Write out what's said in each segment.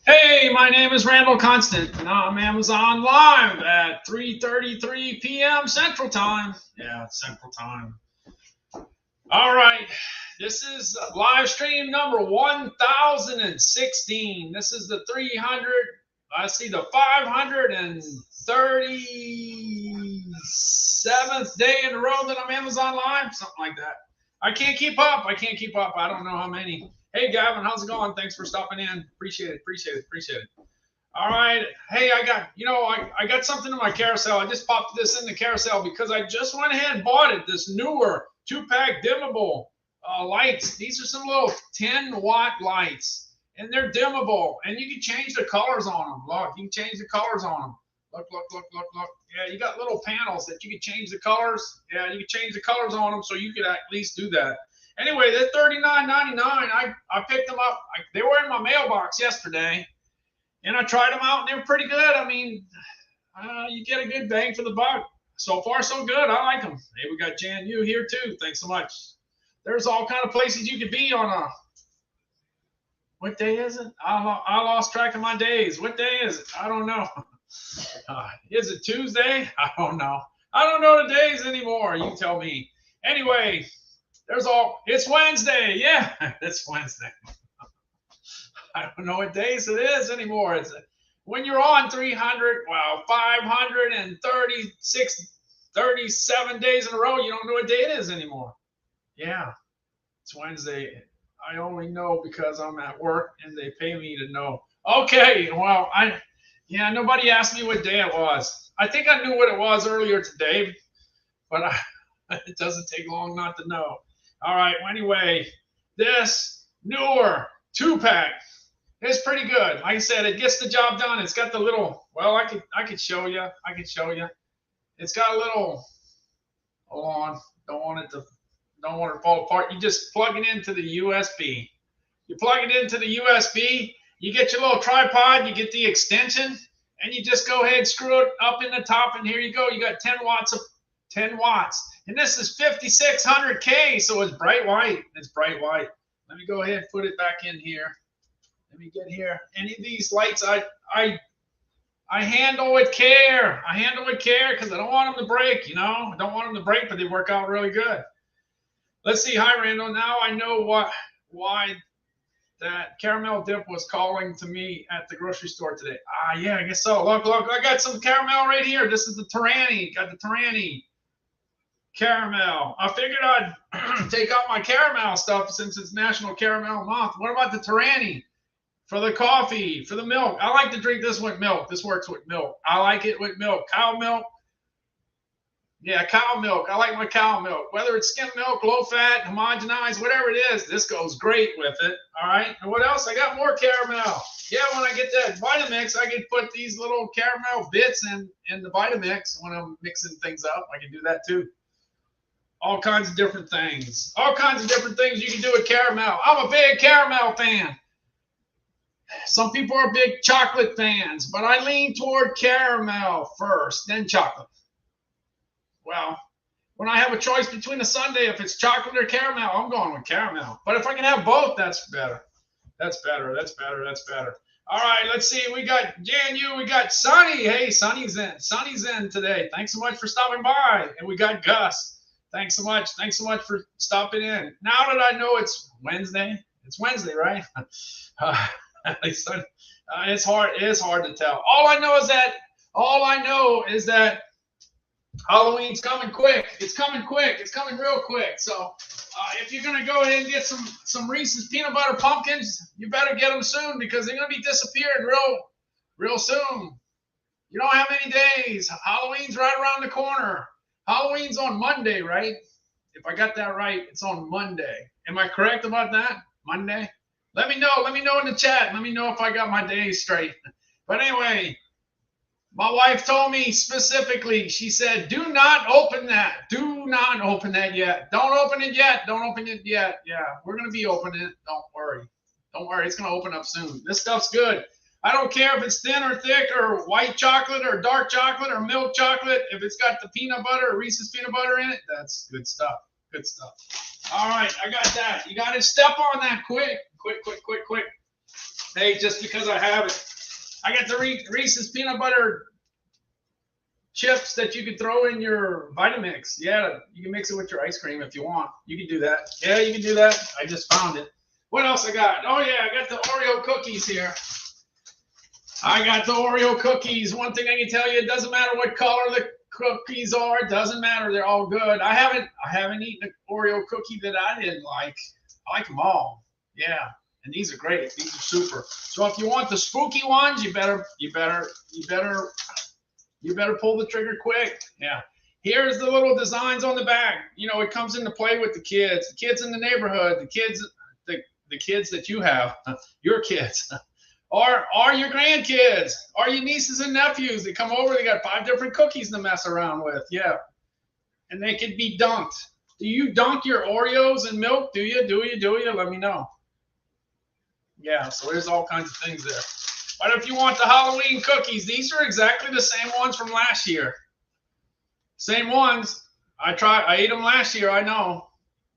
Hey, my name is Randall Constant, and I'm Amazon Live at 3:33 p.m. Central Time. Yeah, Central Time. All right, this is live stream number 1016. This is the 300. I see the 537th day in a row that I'm Amazon Live, something like that. I can't keep up. I don't know how many. Hey, Gavin, how's it going? Thanks for stopping in. Appreciate it. All right. Hey, I got something in my carousel. I just popped this in the carousel because I just went ahead and bought it. This newer 2-pack dimmable lights. These are some little 10-watt lights, and they're dimmable, and you can change the colors on them. Look, you can change the colors on them. Look. Yeah, you got little panels that you can change the colors. Yeah, you can change the colors on them, so you could at least do that. Anyway, they're $39.99. I picked them up. They were in my mailbox yesterday, and I tried them out, and they were pretty good. I mean, you get a good bang for the buck. So far, so good. I like them. Hey, we got Jan Yu here too. Thanks so much. There's all kind of places you could be on a. What day is it? I lost track of my days. What day is it? I don't know. Is it Tuesday? I don't know. I don't know the days anymore. You tell me. Anyway, it's Wednesday. Yeah, it's Wednesday. I don't know what days it is anymore. When you're on 537 days in a row, you don't know what day it is anymore. Yeah, it's Wednesday. I only know because I'm at work and they pay me to know. Okay, well, nobody asked me what day it was. I think I knew what it was earlier today, but it doesn't take long not to know. All right, well, anyway, this newer 2-pack is pretty good. Like I said, it gets the job done. It's got the little, well, I could show you. It's got a little, hold on, don't want it to fall apart. You just plug it into the USB. You plug it into the USB, you get your little tripod, you get the extension, and you just go ahead and screw it up in the top, and here you go. You got 10 watts. And this is 5600K, so it's bright white. Let me go ahead and put it back in here. Let me get here. Any of these lights, I handle with care. Because I don't want them to break, I don't want them to break, but they work out really good. Let's see. Hi, Randall. Now I know why that caramel dip was calling to me at the grocery store today. Yeah, I guess so. Look, I got some caramel right here. This is the Tyranny. Got the Tyranny caramel. I figured I'd take out my caramel stuff since it's National Caramel Month. What about the Tyranny? For the coffee, for the milk. I like to drink this with milk. This works with milk. I like it with milk. Cow milk. Yeah, cow milk. I like my cow milk. Whether it's skim milk, low fat, homogenized, whatever it is, this goes great with it. All right. And what else? I got more caramel. Yeah, when I get that Vitamix, I can put these little caramel bits in the Vitamix when I'm mixing things up. I can do that too. All kinds of different things. You can do with caramel. I'm a big caramel fan. Some people are big chocolate fans, but I lean toward caramel first, then chocolate. Well, when I have a choice between a sundae, if it's chocolate or caramel, I'm going with caramel. But if I can have both, that's better. That's better. All right, let's see. We got Jan Yu, we got Sunny. Hey, Sunny's in today. Thanks so much for stopping by. And we got Gus. Thanks so much for stopping in. Now that I know it's Wednesday, right? It's hard to tell. All I know is that Halloween's coming quick. It's coming real quick. So if you're gonna go ahead and get some Reese's peanut butter pumpkins, you better get them soon because they're gonna be disappearing real soon. You know how many days? Halloween's right around the corner. Halloween's on Monday, right? If I got that right, it's on Monday. Am I correct about that? Monday? Let me know in the chat. Let me know if I got my days straight. But anyway, My wife told me specifically, she said, do not open that. Do not open that yet. Don't open it yet. Don't open it yet. Yeah, we're going to be opening it. Don't worry. Don't worry. It's going to open up soon. This stuff's good. I don't care if it's thin or thick or white chocolate or dark chocolate or milk chocolate. If it's got the peanut butter or Reese's peanut butter in it, that's good stuff. Good stuff. All right, I got that. You got to step on that quick. Quick, quick, quick, quick. Hey, just because I have it. I got the Reese's peanut butter chips that you could throw in your Vitamix. Yeah, you can mix it with your ice cream if you want. You can do that. Yeah, you can do that. I just found it. What else I got? Oh, yeah, I got the Oreo cookies here. I got the Oreo cookies. One thing I can tell you, it doesn't matter what color the cookies are. It doesn't matter. They're all good. I haven't eaten an Oreo cookie that I didn't like. I like them all. Yeah. And these are great. These are super. So if you want the spooky ones, you better pull the trigger quick. Yeah. Here's the little designs on the back. You know, it comes into play with the kids in the neighborhood, the kids that you have, your kids, or your grandkids, or your nieces and nephews. They come over, they got 5 different cookies to mess around with. Yeah. And they can be dunked. Do you dunk your Oreos in milk? Do you? Let me know. Yeah, so there's all kinds of things there. But if you want the Halloween cookies, these are exactly the same ones from last year. Same ones. I ate them last year, I know.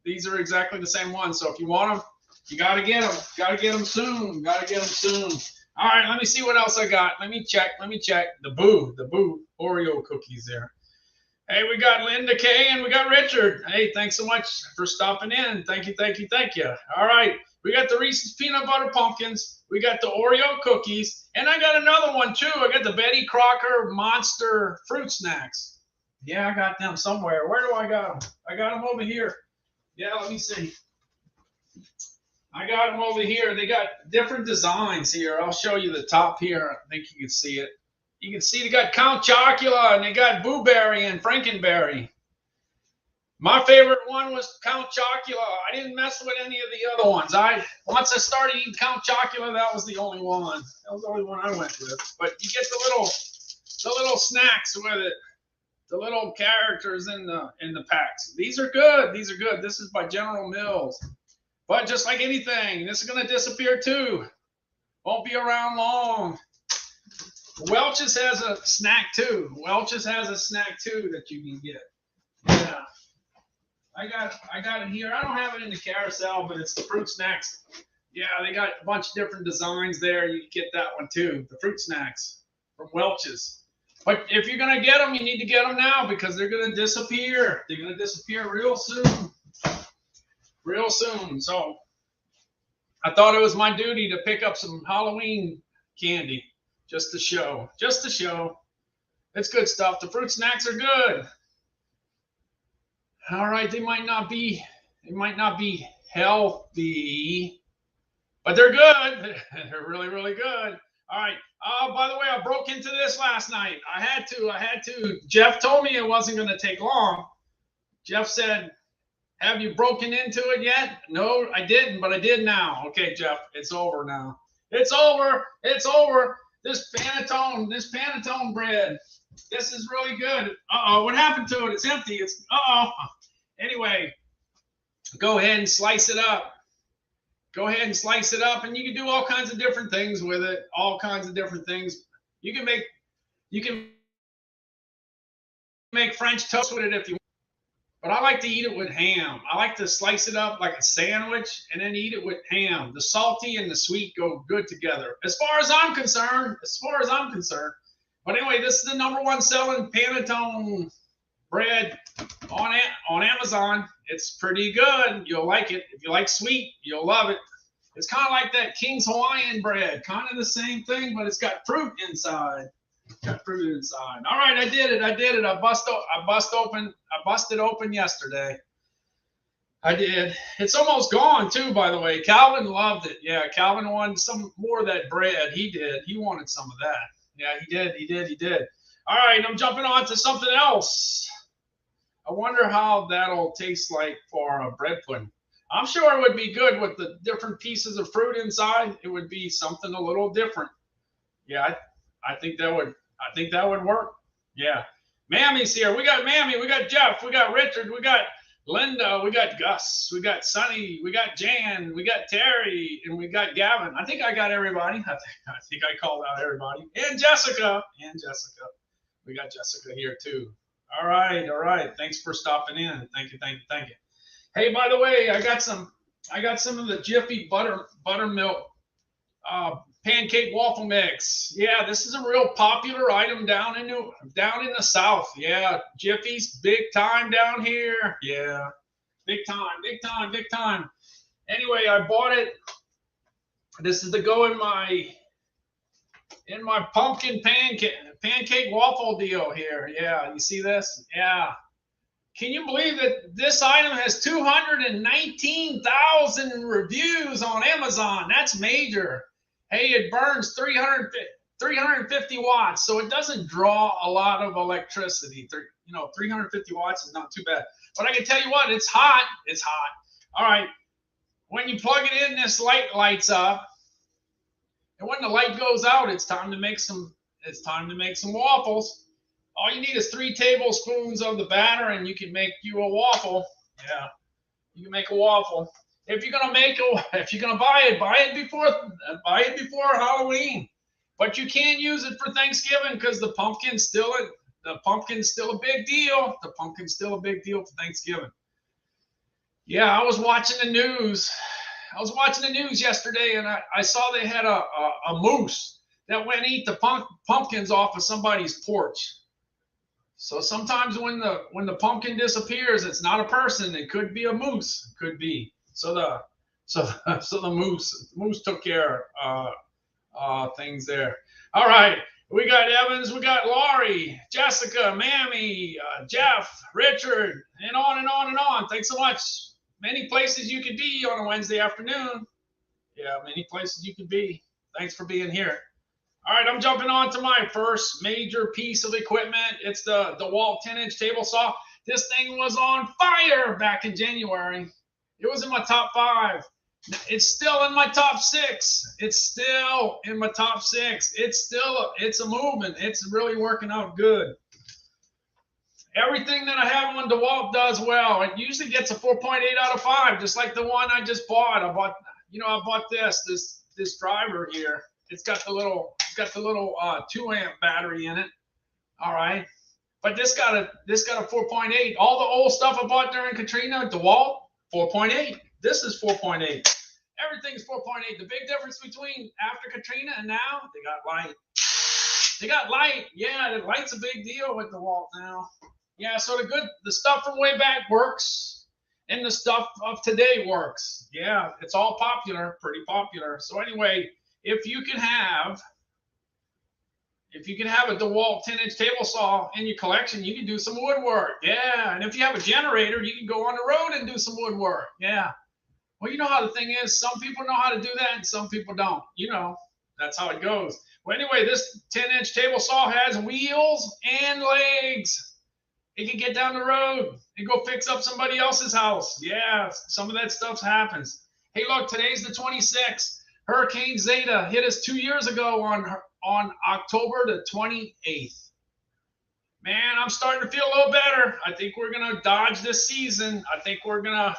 These are exactly the same ones. So if you want them, you got to get them. Got to get them soon. All right, let me see what else I got. Let me check. The Boo Oreo cookies there. Hey, we got Linda K and we got Richard. Hey, thanks so much for stopping in. Thank you. All right. We got the Reese's Peanut Butter Pumpkins. We got the Oreo cookies. And I got another one, too. I got the Betty Crocker Monster Fruit Snacks. Yeah, I got them somewhere. Where do I got them? I got them over here. Yeah, let me see. I got them over here. They got different designs here. I'll show you the top here. I think you can see it. You can see they got Count Chocula and they got Boo Berry and Frankenberry. My favorite one was Count Chocula. I didn't mess with any of the other ones. Once I started eating Count Chocula, that was the only one. That was the only one I went with. But you get the little snacks with it. The little characters in the packs. These are good. This is by General Mills. But just like anything, this is gonna disappear too. Won't be around long. Welch's has a snack too. That you can get. Yeah. I got it here. I don't have it in the carousel, but it's the fruit snacks. Yeah, they got a bunch of different designs there. You can get that one too. The fruit snacks from Welch's. But if you're gonna get them, you need to get them now because they're gonna disappear. They're gonna disappear real soon. So I thought it was my duty to pick up some Halloween candy just to show. It's good stuff. The fruit snacks are good. All right, they might not be healthy, but they're good. They're really, really good. All right. By the way, I broke into this last night. I had to. Jeff told me it wasn't going to take long. Jeff said, "Have you broken into it yet?" No, I didn't, but I did now. Okay, Jeff, it's over now. It's over. This panettone bread. This is really good. Uh-oh, what happened to it? It's empty. Anyway, go ahead and slice it up. And you can do all kinds of different things with it. You can make French toast with it if you want. But I like to eat it with ham. I like to slice it up like a sandwich and then eat it with ham. The salty and the sweet go good together. As far as I'm concerned. But anyway, this is the #1 selling panettone bread on Amazon. It's pretty good. You'll like it. If you like sweet, you'll love it. It's kind of like that King's Hawaiian bread. Kind of the same thing, but it's got fruit inside. All right, I did it. I busted open yesterday. I did. It's almost gone too, by the way. Calvin loved it. Yeah, Calvin wanted some more of that bread. He did. He wanted some of that. Yeah, he did. All right, I'm jumping on to something else. I wonder how that'll taste like for a bread pudding. I'm sure it would be good with the different pieces of fruit inside. It would be something a little different. Yeah, I think that would I think that would work. Yeah. Mammy's here. We got Mammy. We got Jeff. We got Richard. We got Linda. We got Gus. We got Sonny. We got Jan. We got Terry. And we got Gavin. I think I got everybody. I think I called out everybody. And Jessica. And Jessica. We got Jessica here too. All right. All right. Thanks for stopping in. Thank you. Thank you. Thank you. Hey, by the way, I got some of the Jiffy buttermilk pancake waffle mix. Yeah, this is a real popular item down in the South. Yeah, Jiffy's big time down here. Yeah, big time, big time, big time. Anyway, I bought it. This is to go in my pumpkin pancake waffle deal here. Yeah, you see this? Yeah. Can you believe that this item has 219,000 reviews on Amazon? That's major. Hey, it burns 350 watts, so it doesn't draw a lot of electricity. 350 watts is not too bad. But I can tell you what, it's hot. It's hot. All right. When you plug it in, this light lights up. And when the light goes out, it's time to make some waffles. All you need is 3 tablespoons of the batter, and you can make you a waffle. Yeah, you can make a waffle. If you're gonna buy it before Halloween. But you can't use it for Thanksgiving because the pumpkin's still a big deal. The pumpkin's still a big deal for Thanksgiving. Yeah, I was watching the news. Yesterday, and I saw they had a moose that went and eat the pumpkins off of somebody's porch. So sometimes when the pumpkin disappears, it's not a person. It could be a moose. It could be. So the moose took care of things there. All right, we got Evans, we got Laurie, Jessica, Mammy, Jeff, Richard, and on and on and on. Thanks so much. Many places you could be on a Wednesday afternoon. Yeah, many places you could be. Thanks for being here. All right, I'm jumping on to my first major piece of equipment. It's the DeWalt 10-inch table saw. This thing was on fire back in January. It was in my top 5. It's still in my top 6. It's still in my top 6. It's a movement. It's really working out good. Everything that I have on DeWalt does well. It usually gets a 4.8 out of 5, just like the one I just bought. I bought this driver here. It's got the little 2-amp battery in it. All right, but this got a 4.8. All the old stuff I bought during Katrina, DeWalt, 4.8. This is 4.8. Everything's 4.8. The big difference between after Katrina and now, they got light. They got light. Yeah, the light's a big deal with DeWalt now. Yeah, so the stuff from way back works, and the stuff of today works. Yeah, it's all popular, pretty popular. So anyway, if you can have a DeWalt 10-inch table saw in your collection, you can do some woodwork. Yeah, and if you have a generator, you can go on the road and do some woodwork. Yeah. Well, you know how the thing is. Some people know how to do that, and some people don't. That's how it goes. Well, anyway, this 10-inch table saw has wheels and legs. It can get down the road and go fix up somebody else's house. Yeah, some of that stuff happens. Hey, look, today's the 26th. Hurricane Zeta hit us 2 years ago on October the 28th. Man, I'm starting to feel a little better. I think we're gonna dodge this season. I think we're gonna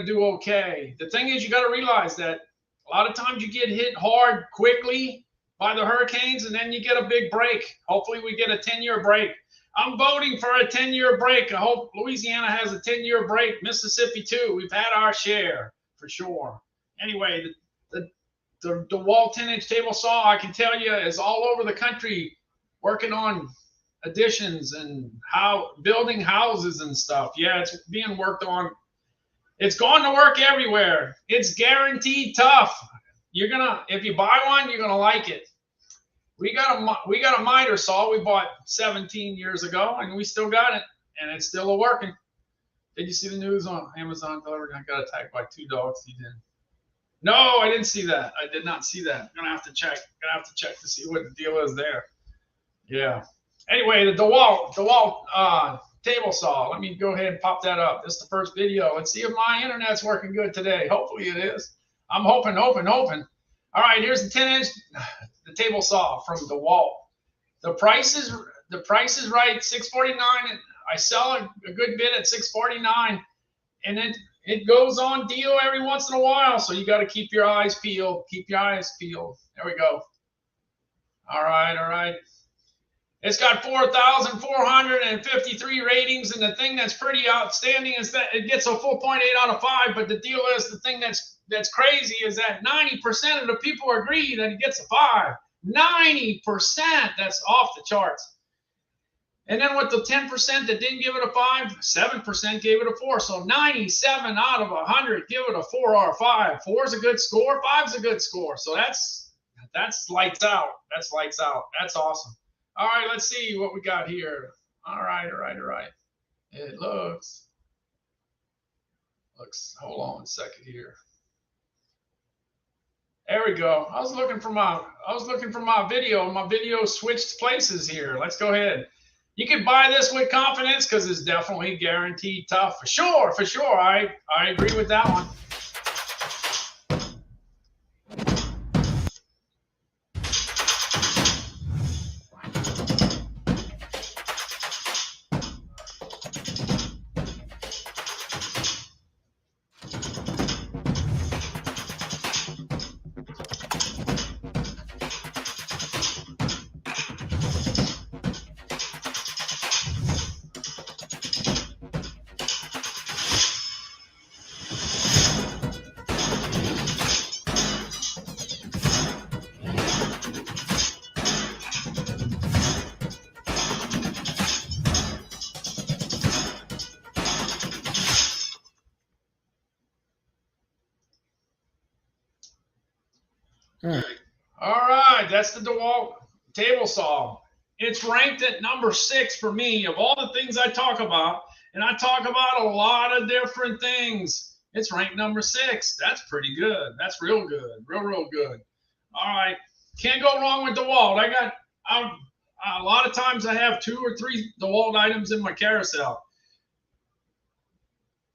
do okay. The thing is, you got to realize that a lot of times you get hit hard quickly by the hurricanes, and then you get a big break. Hopefully we get a 10-year break. I'm voting for a 10-year break. I hope Louisiana has a 10-year break. Mississippi too. We've had our share for sure. Anyway, the DeWalt 10-inch table saw, I can tell you, is all over the country working on additions and building houses and stuff. Yeah, it's being worked on. It's going to work everywhere. It's guaranteed tough. If you buy one, you're gonna like it. We got a miter saw we bought 17 years ago, and we still got it, and it's still working. Did you see the news on Amazon delivery? I got attacked by 2 dogs. You didn't? No, I didn't see that. I did not see that. I'm gonna have to check. To see what the deal is there. Yeah. Anyway, the DeWalt table saw. Let me go ahead and pop that up. This is the first video. Let's see if my internet's working good today. Hopefully it is. I'm hoping. All right, here's the the table saw from DeWalt. The price is right, $649. I sell a good bit at $649, and it goes on deal every once in a while. So you got to keep your eyes peeled. Keep your eyes peeled. There we go. All right, all right. It's got 4,453 ratings, and the thing that's pretty outstanding is that it gets a 4.8 out of 5. But the deal is, the thing that's crazy is that 90% of the people agree that it gets a 5. 90%. That's off the charts. And then with the 10% that didn't give it a 5, 7% gave it a 4. So 97 out of 100 give it a 4 or a 5. 4 is a good score. 5 is a good score. So that's lights out. That's lights out. That's awesome. All right, let's see what we got here. All right. It looks. Hold on a second here. There we go. I was looking for my video. My video switched places here. Let's go ahead. You can buy this with confidence because it's definitely guaranteed tough. For sure. I agree with that one. All right, that's the DeWalt table saw. It's ranked at number 6 for me of all the things I talk about, and I talk about a lot of different things. It's ranked number 6. That's pretty good. That's real good. Real good. All right, can't go wrong with DeWalt. A lot of times I have 2 or 3 DeWalt items in my carousel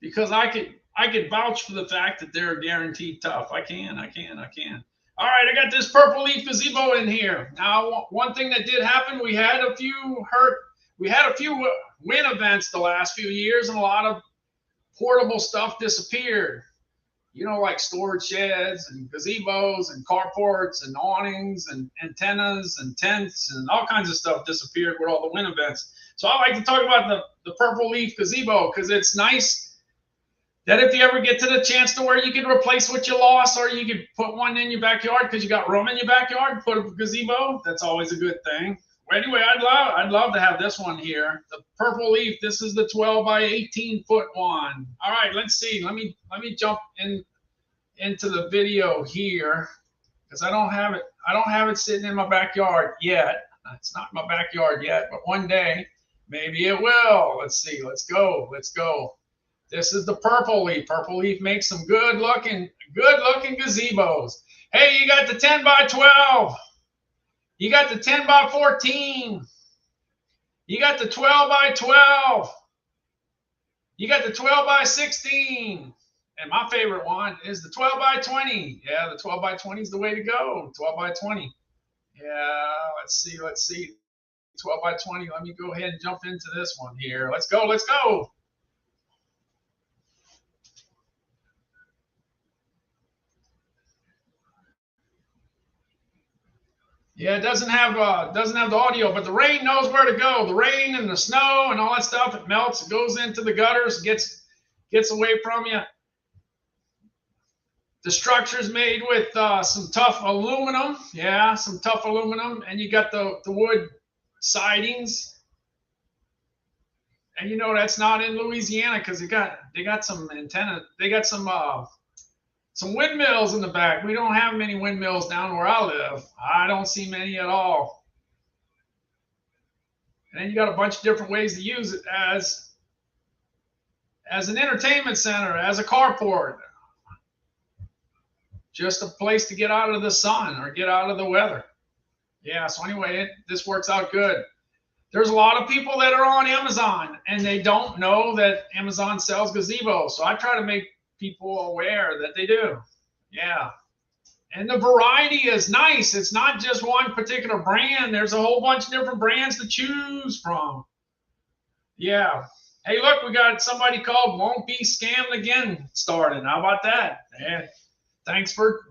because I could vouch for the fact that they're guaranteed tough. I can. All right, I got this purple leaf gazebo in here. Now, one thing that did happen, we had a few win events the last few years, and a lot of portable stuff disappeared. You know, like storage sheds and gazebos and carports and awnings and antennas and tents and all kinds of stuff disappeared with all the win events. So I like to talk about the purple leaf gazebo because it's nice that if you ever get to the chance to where you can replace what you lost, or you could put one in your backyard because you got room in your backyard, put a gazebo, that's always a good thing. Well, anyway, I'd love to have this one here, the purple leaf. This is the 12 by 18 foot one. All right, let's see. Let me jump into the video here because I don't have it sitting in my backyard yet. It's not in my backyard yet, but one day maybe it will. Let's see. Let's go. This is the purple leaf. Purple leaf makes some good looking gazebos. Hey, you got the 10 by 12. You got the 10 by 14. You got the 12 by 12. You got the 12 by 16. And my favorite one is the 12 by 20. Yeah, the 12 by 20 is the way to go. 12 by 20. Yeah, let's see. 12 by 20. Let me go ahead and jump into this one here. Let's go. Yeah, it doesn't have the audio, but the rain knows where to go. The rain and the snow and all that stuff, it melts, it goes into the gutters, gets away from you. The structure's made with some tough aluminum. Yeah, some tough aluminum, and you got the wood sidings. And you know that's not in Louisiana because they got some antenna. They got some windmills in the back. We don't have many windmills down where I live. I don't see many at all. And then you got a bunch of different ways to use it as an entertainment center, as a carport, just a place to get out of the sun or get out of the weather. Yeah, so anyway, this works out good. There's a lot of people that are on Amazon and they don't know that Amazon sells gazebos. So I try to make people aware that they do. Yeah. And the variety is nice. It's not just one particular brand. There's a whole bunch of different brands to choose from. Yeah. Hey, look, we got somebody called Won't Be Scammed Again started. How about that? Yeah. Thanks for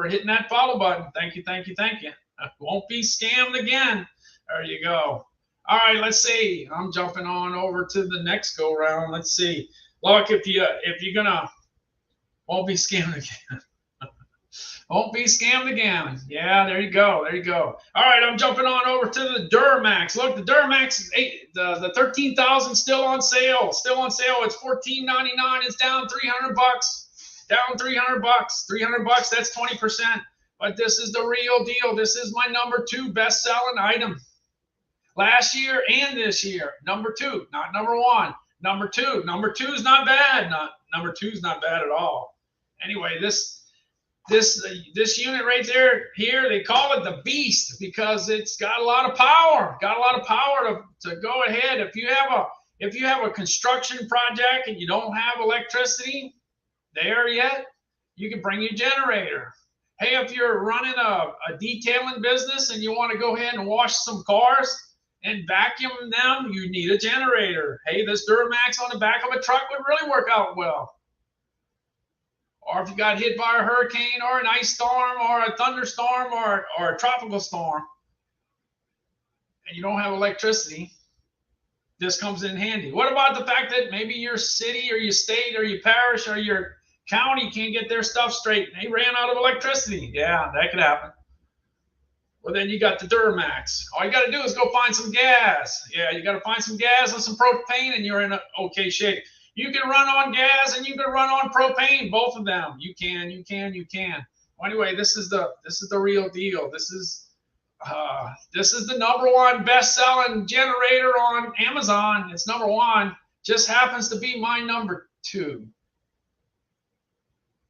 hitting that follow button. Thank you, thank you, thank you. Won't be scammed again. There you go. All right, let's see. I'm jumping on over to the next go round. Let's see. Look, if you're gonna won't be scammed again. Won't be scammed again. Yeah, there you go. There you go. All right, I'm jumping on over to the Duramax. Look, the Duramax is the 13,000 still on sale. Still on sale. It's $14.99. It's down 300 bucks. Down 300 bucks. 300 bucks. That's 20%. But this is the real deal. This is my #2 best-selling item. Last year and this year. #2, not #1. #2. #2 is not bad. #2 is not bad at all. Anyway, this unit right there here, they call it the Beast because it's got a lot of power. Got a lot of power to go ahead. If you have a construction project and you don't have electricity there yet, you can bring your generator. Hey, if you're running a detailing business and you want to go ahead and wash some cars and vacuum them, you need a generator. Hey, this Duramax on the back of a truck would really work out well. Or if you got hit by a hurricane or an ice storm or a thunderstorm or a tropical storm and you don't have electricity, this comes in handy. What about the fact that maybe your city or your state or your parish or your county can't get their stuff straight? They ran out of electricity. Yeah, that could happen. Well, then you got the Duramax. All you got to do is go find some gas. Yeah, you got to find some gas and some propane and you're in okay shape. You can run on gas and you can run on propane, both of them. You can. Well, anyway, this is the real deal. This is the #1 best-selling generator on Amazon. It's #1. Just happens to be my #2.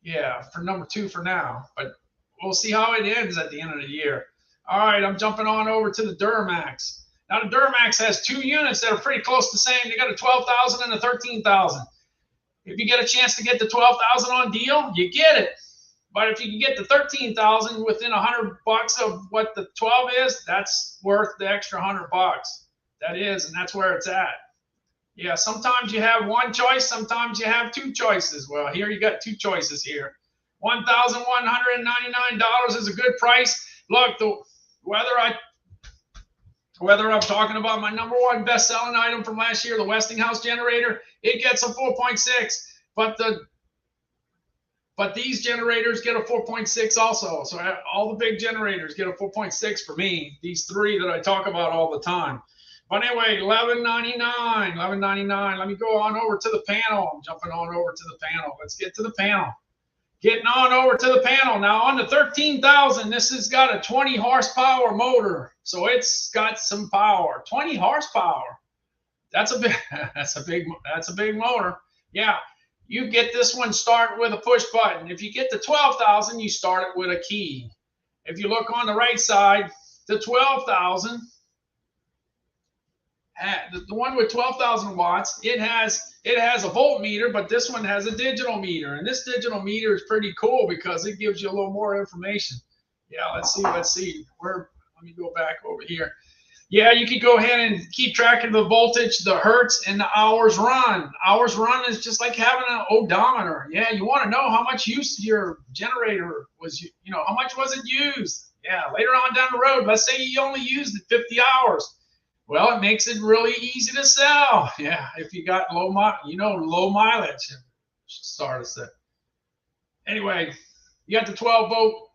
Yeah, for #2 for now. But we'll see how it ends at the end of the year. All right, I'm jumping on over to the Duramax. Now, the Duramax has 2 units that are pretty close to the same. They got a 12,000 and a 13,000. If you get a chance to get the 12,000 on deal, you get it. But if you can get the 13,000 within 100 bucks of what the 12 is, that's worth the extra 100 bucks. That is, and that's where it's at. Yeah, sometimes you have one choice, sometimes you have 2 choices. Well, here you got 2 choices here. $1,199 is a good price. Look, whether I'm talking about my #1 best-selling item from last year, the Westinghouse generator, it gets a 4.6, but these generators get a 4.6 also. So all the big generators get a 4.6 for me. These 3 that I talk about all the time. But anyway, $11.99. Let me go on over to the panel. I'm jumping on over to the panel. Let's get to the panel. Getting on over to the panel. Now on the 13,000, this has got a 20 horsepower motor. So it's got some power. 20 horsepower. That's a big motor. Yeah. You get this one start with a push button. If you get to 12,000, you start it with a key. If you look on the right side, the 12,000, the one with 12,000 watts, it has a voltmeter, but this one has a digital meter. And this digital meter is pretty cool because it gives you a little more information. Yeah, let's see. Let me go back over here. Yeah, you could go ahead and keep track of the voltage, the hertz, and the hours run. Hours run is just like having an odometer. Yeah, you want to know how much use your generator was, how much was it used? Yeah, later on down the road, let's say you only used it 50 hours. Well, it makes it really easy to sell. Yeah, if you got low mileage. Start us there. Anyway, you got the 12 volt.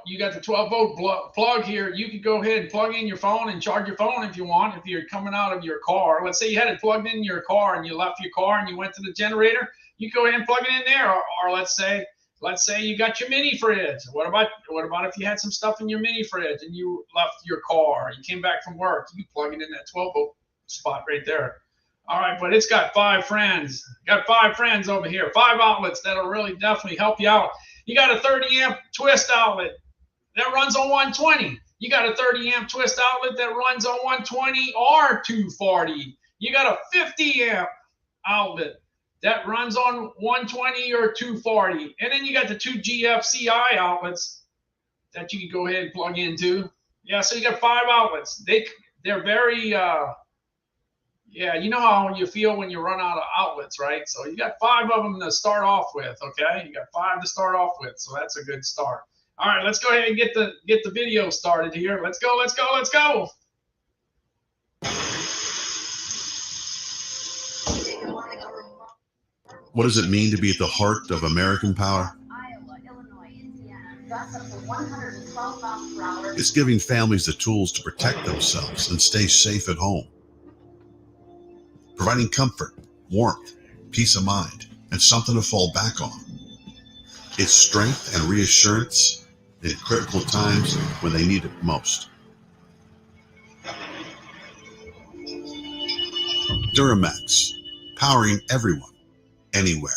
You got the 12 volt plug here. You could go ahead and plug in your phone and charge your phone if you want. If you're coming out of your car, let's say you had it plugged in your car and you left your car and you went to the generator, you go ahead and plug it in there. Or let's say you got your mini fridge. What about if you had some stuff in your mini fridge and you left your car, you came back from work, you plug it in that 12 volt spot right there. All right, but it's got 5 friends. Got 5 friends over here, 5 outlets that'll really definitely help you out. You got a 30 amp twist outlet that runs on 120. You got a 30 amp twist outlet that runs on 120 or 240. You got a 50 amp outlet that runs on 120 or 240. And then you got the 2 GFCI outlets that you can go ahead and plug into. Yeah, so you got 5 outlets. They're very, yeah, you know how you feel when you run out of outlets, right? So you got 5 of them to start off with, okay? You got 5 to start off with, so that's a good start. All right, let's go ahead and get the video started here. Let's go, let's go, let's go. What does it mean to be at the heart of American power? It's giving families the tools to protect themselves and stay safe at home. Providing comfort, warmth, peace of mind, and something to fall back on. It's strength and reassurance in critical times when they need it most. Duramax, powering everyone, anywhere.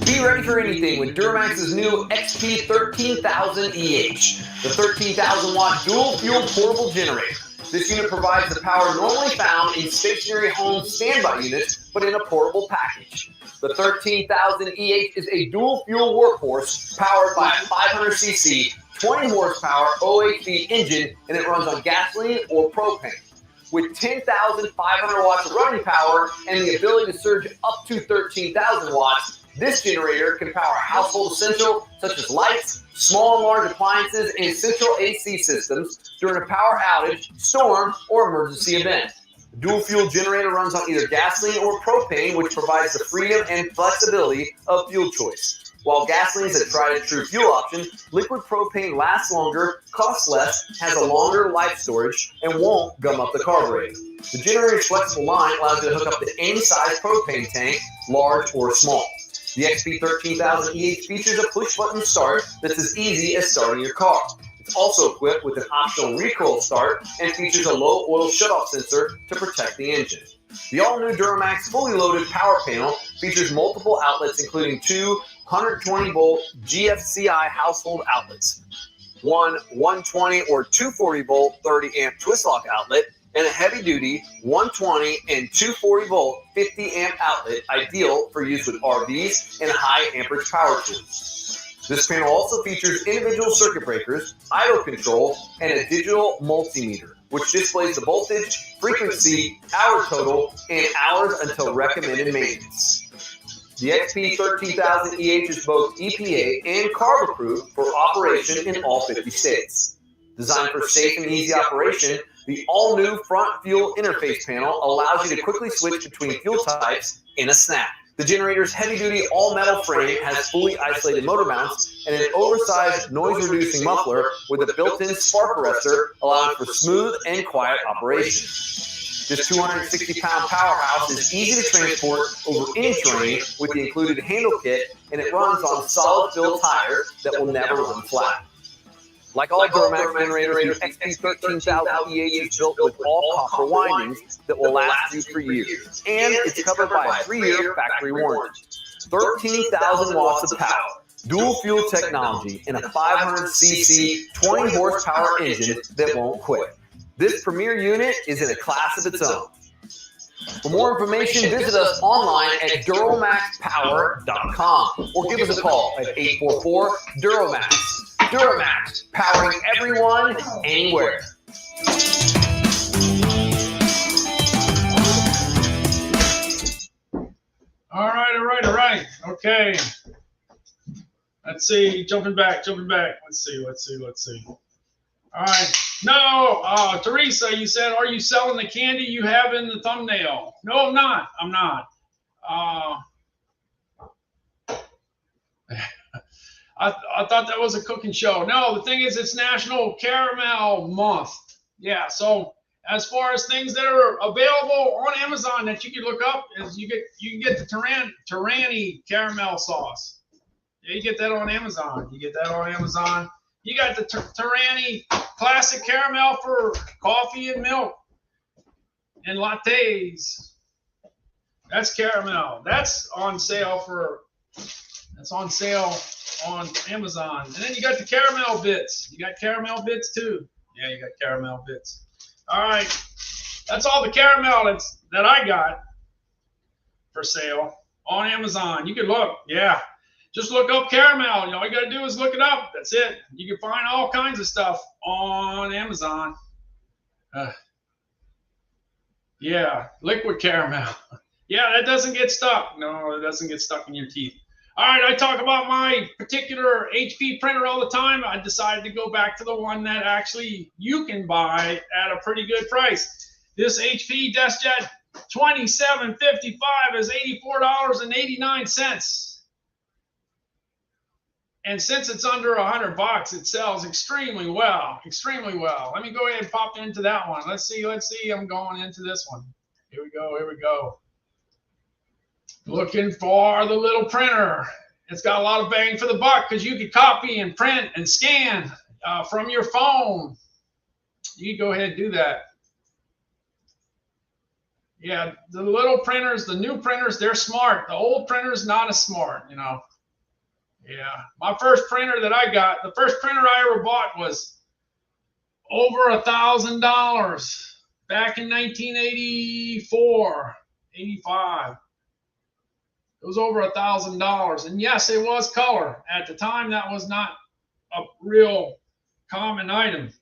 Be ready for anything with Duramax's new XP 13000 EH, the 13,000 watt dual fuel portable generator. This unit provides the power normally found in stationary home standby units, but in a portable package. The 13,000 EH is a dual fuel workhorse powered by a 500cc, 20 horsepower OHV engine, and it runs on gasoline or propane. With 10,500 watts of running power and the ability to surge up to 13,000 watts, this generator can power household essentials such as lights, small and large appliances, and central AC systems during a power outage, storm, or emergency event. The dual fuel generator runs on either gasoline or propane, which provides the freedom and flexibility of fuel choice. While gasoline is a tried and true fuel option, liquid propane lasts longer, costs less, has a longer life storage, and won't gum up the carburetor. The generator's flexible line allows you to hook up to any size propane tank, large or small. The XP 13000 EH features a push-button start that's as easy as starting your car. It's also equipped with an optional recoil start and features a low oil shutoff sensor to protect the engine. The all-new Duramax fully loaded power panel features multiple outlets, including 2 120-volt GFCI household outlets, one 120 or 240-volt 30-amp twist-lock outlet, and a heavy-duty 120 and 240-volt 50-amp outlet, ideal for use with RVs and high-amperage power tools. This panel also features individual circuit breakers, idle control, and a digital multimeter, which displays the voltage, frequency, hour total, and hours until recommended maintenance. The XP 13000 EH is both EPA and CARB approved for operation in all 50 states. Designed for safe and easy operation, the all-new front fuel interface panel allows you to quickly switch between fuel types in a snap. The generator's heavy-duty all-metal frame has fully isolated motor mounts and an oversized noise-reducing muffler with a built-in spark arrestor, allowing for smooth and quiet operation. This 260-pound powerhouse is easy to transport over any terrain with the included handle kit, and it runs on solid fill tire that will never run flat. Like all Duramax generators, the XP 13000 EH is built with all copper windings that will last you for years, and it's covered by a 3-year factory warranty. 13,000 watts of power, dual fuel technology, and a 500cc 20 horsepower engine that won't quit. This premier unit is in a class of its own. For more information, visit us online at duramaxpower.com or give us a call at 844-DURAMAX. Duramax, powering everyone, anywhere. All right. Okay. Let's see. Jumping back. Let's see. All right. No, Teresa, you said, are you selling the candy you have in the thumbnail? No, I'm not. I thought that was a cooking show. No, the thing is, it's National Caramel Month. Yeah, so as far as things that are available on Amazon that you can look up, is you can get the Tyranny caramel sauce. Yeah, you get that on Amazon. You got the Tyranny classic caramel for coffee and milk and lattes. That's caramel. That's on sale on Amazon. And then you got the caramel bits. You got caramel bits too. Yeah, you got caramel bits. All right. That's all the caramel that I got for sale on Amazon. You can look. Yeah. Just look up caramel. All you got to do is look it up. That's it. You can find all kinds of stuff on Amazon. Yeah, liquid caramel. Yeah, that doesn't get stuck. No, it doesn't get stuck in your teeth. All right, I talk about my particular HP printer all the time. I decided to go back to the one that actually you can buy at a pretty good price. This HP DeskJet 2755 is $84.89. And since it's under $100, it sells extremely well, extremely well. Let me go ahead and pop into that one. Let's see. I'm going into this one. Here we go. Looking for the little printer. It's got a lot of bang for the buck because you can copy and print and scan from your phone. You can go ahead and do that. Yeah, the little printers, the new printers, they're smart. The old printers, not as smart, you know. Yeah, my first printer that I got, the first printer I ever bought was over $1,000 back in 1984, 85. It was over $1,000, and yes, it was color. At the time, that was not a real common item,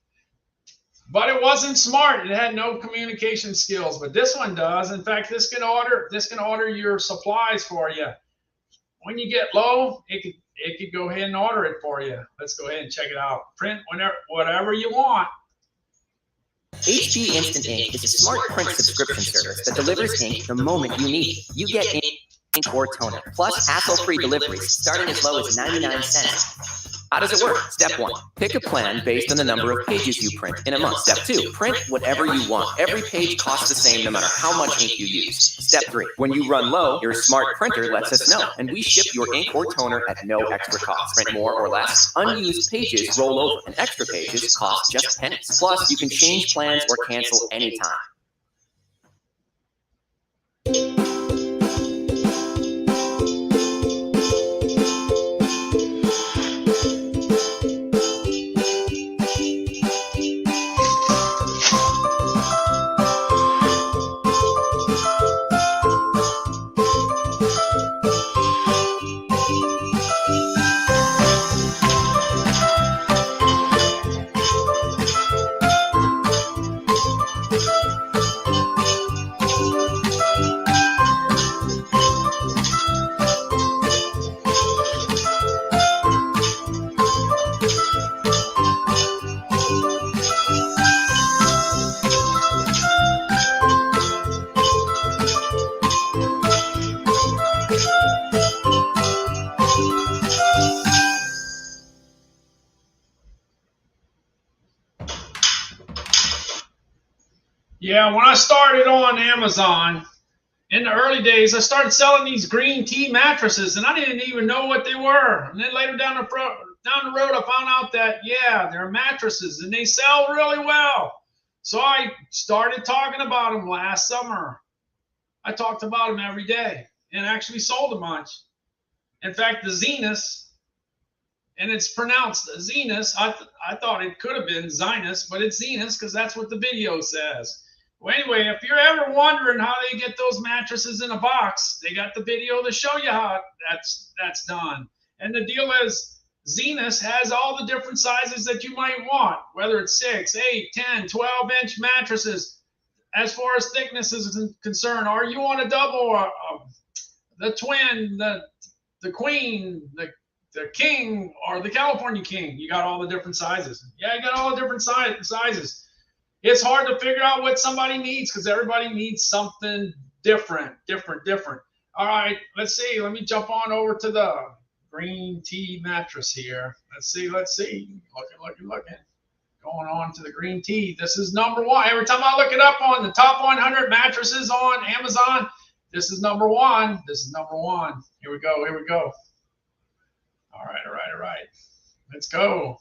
but it wasn't smart. It had no communication skills, but this one does. In fact, this can order your supplies for you. When you get low, it could go ahead and order it for you. Let's go ahead and check it out. Print whatever you want. HP Instant Ink is a smart print subscription service that delivers ink the moment you need. You get ink or toner, plus hassle-free deliveries starting as low as 99 cents. How does it work? Step 1, pick a plan based on the number of pages you print in a month. Step 2, print whatever you want. Every page costs the same no matter how much ink you use. Step 3, when you run low, your smart printer lets us know, and we ship your ink or toner at no extra cost. Print more or less. Unused pages roll over, and extra pages cost just pennies. Plus, you can change plans or cancel anytime. Yeah, when I started on Amazon in the early days, I started selling these green tea mattresses, and I didn't even know what they were. And then later down the road, I found out that, yeah, they're mattresses, and they sell really well. So I started talking about them last summer. I talked about them every day and actually sold a bunch. In fact, the Zenus, and it's pronounced Zenus. I thought it could have been Zinus, but it's Zenus because that's what the video says. Well, anyway, if you're ever wondering how they get those mattresses in a box, they got the video to show you how that's done. And the deal is, Zenus has all the different sizes that you might want, whether it's 6, 8, 10, 12-inch mattresses as far as thickness is concerned. Or you want a double, the twin, the queen, the king, or the California king. You got all the different sizes. Yeah, you got all the different sizes. It's hard to figure out what somebody needs because everybody needs something different. All right, let's see. Let me jump on over to the green tea mattress here. Let's see. Looking. Going on to the green tea. This is number 1. Every time I look it up on the top 100 mattresses on Amazon, this is number 1. Here we go. All right. Let's go.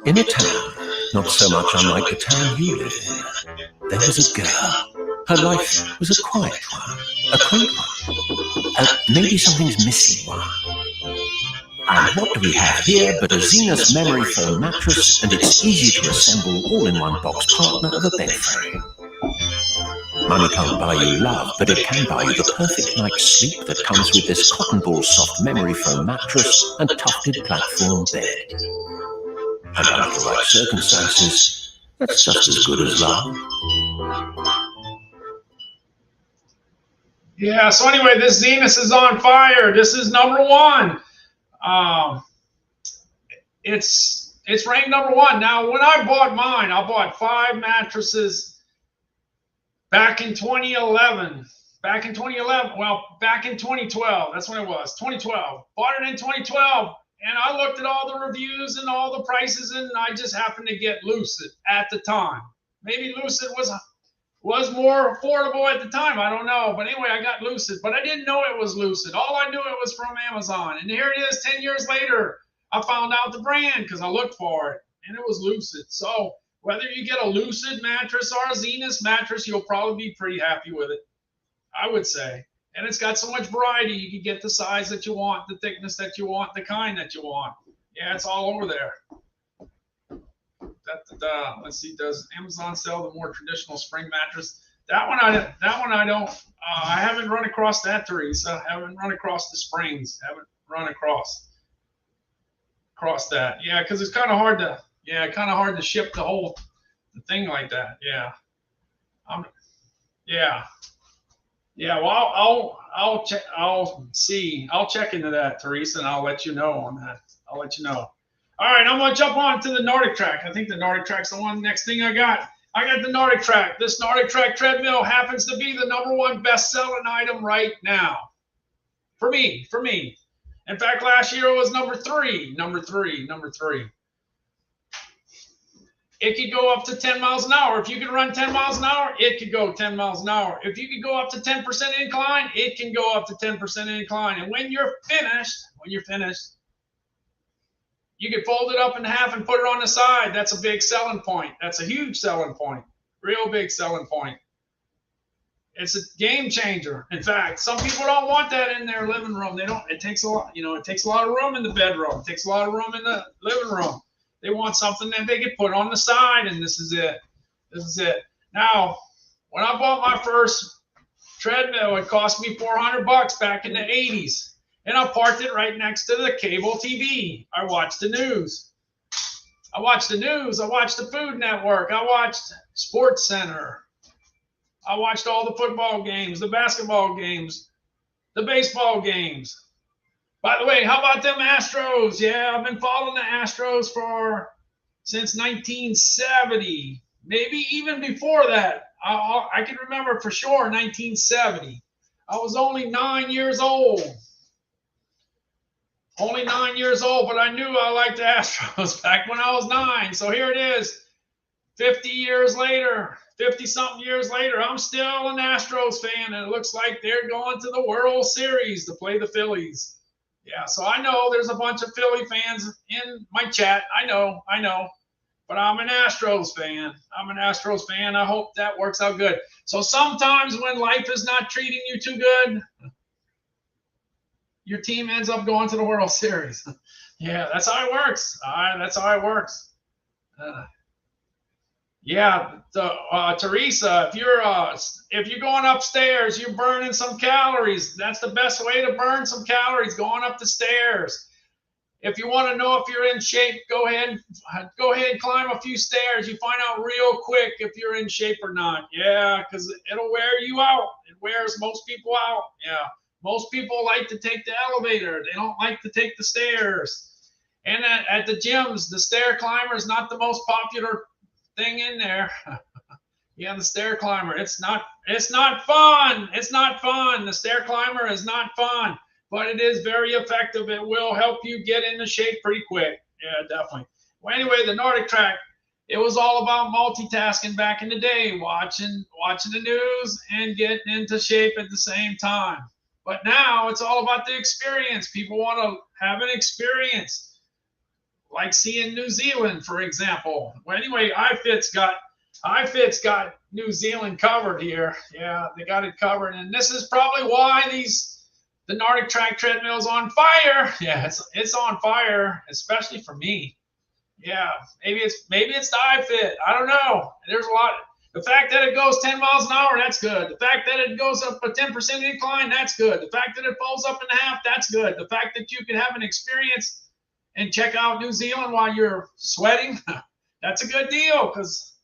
In a town, not so much unlike the town you live in, there was a girl. Her life was a quiet one, a quaint one. Maybe something's missing one. And what do we have here but a Zenith memory foam mattress and its easy to assemble all-in-one box partner of a bed frame. Money can't buy you love, but it can buy you the perfect night's sleep that comes with this cotton ball soft memory foam mattress and tufted platform bed. And under the right circumstances, that's just as good as love. Yeah, so anyway, this Zenith is on fire. This is number one. It's ranked number one. Now, when I bought mine, I bought 5 mattresses back in 2011. Back in 2012. That's when it was, 2012. Bought it in 2012, and I looked at all the reviews and all the prices, and I just happened to get Lucid at the time. Maybe Lucid was more affordable at the time. I don't know. But anyway, I got Lucid. But I didn't know it was Lucid. All I knew it was from Amazon. And here it is 10 years later. I found out the brand because I looked for it. And it was Lucid. So whether you get a Lucid mattress or a Zenith mattress, you'll probably be pretty happy with it, I would say. And it's got so much variety. You can get the size that you want, the thickness that you want, the kind that you want. Yeah, it's all over there. Let's see, does Amazon sell the more traditional spring mattress? That one I don't. I haven't run across that, Teresa. I haven't run across the springs. Haven't run across that. Yeah, because it's kind of hard to ship the thing like that. Yeah. Yeah. Well, I'll check. I'll check into that, Teresa, and I'll let you know on that. I'll let you know. All right, I'm going to jump on to the Nordic Track. I think the Nordic Track's the next thing I got. I got the Nordic Track. This Nordic Track treadmill happens to be the #1 best-selling item right now. For me. In fact, last year it was number three. It could go up to 10 miles an hour. If you could run 10 miles an hour, it could go 10 miles an hour. If you could go up to 10% incline, it can go up to 10% incline. And when you're finished, you can fold it up in half and put it on the side. That's a big selling point. That's a huge selling point. Real big selling point. It's a game changer. In fact, some people don't want that in their living room. They don't. It takes a lot. It takes a lot of room in the bedroom. It takes a lot of room in the living room. They want something that they can put on the side, and this is it. Now, when I bought my first treadmill, it cost me $400 back in the 80s. And I parked it right next to the cable TV. I watched the news. I watched the Food Network. I watched Sports Center. I watched all the football games, the basketball games, the baseball games. By the way, how about them Astros? Yeah, I've been following the Astros since 1970. Maybe even before that. I can remember for sure 1970. I was only 9 years old. Only 9 years old, but I knew I liked the Astros back when I was 9. So here it is, 50-something years later, I'm still an Astros fan, and it looks like they're going to the World Series to play the Phillies. Yeah, so I know there's a bunch of Philly fans in my chat. I know, but I'm an Astros fan. I hope that works out good. So sometimes when life is not treating you too good, your team ends up going to the World Series. Yeah, that's how it works. Teresa, if you're going upstairs, you're burning some calories. That's the best way to burn some calories, going up the stairs. If you want to know if you're in shape, go ahead and climb a few stairs. You find out real quick if you're in shape or not. Yeah, because it'll wear you out. It wears most people out. Yeah. Most people like to take the elevator. They don't like to take the stairs. And at the gyms, the stair climber is not the most popular thing in there. Yeah, the stair climber. It's not fun. The stair climber is not fun, but it is very effective. It will help you get into shape pretty quick. Yeah, definitely. Well, anyway, the Nordic Track, it was all about multitasking back in the day, watching the news and getting into shape at the same time. But now it's all about the experience. People want to have an experience. like seeing New Zealand, for example. Well, anyway, iFit's got New Zealand covered here. Yeah, they got it covered, and this is probably why the Nordic Track treadmill's on fire. Yeah, it's on fire, especially for me. Yeah, maybe it's the iFit. I don't know. There's a lot. The fact that it goes 10 miles an hour, that's good. The fact that it goes up a 10% incline, that's good. The fact that it falls up in half, that's good. The fact that you can have an experience and check out New Zealand while you're sweating, that's a good deal, because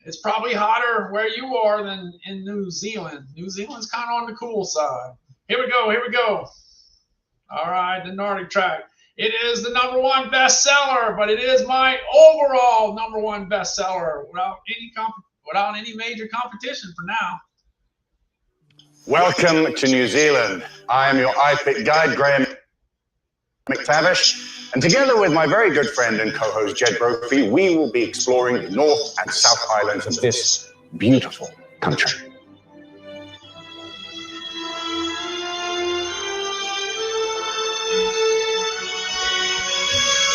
it's probably hotter where you are than in New Zealand. New Zealand's kind of on the cool side. Here we go. All right, the Nordic Track. It is the #1 bestseller, but it is my overall #1 bestseller without any major competition for now. Welcome to New Zealand. I am your iFit guide, Graham McTavish, and together with my very good friend and co-host Jed Brophy, we will be exploring the North and South Islands of this beautiful country.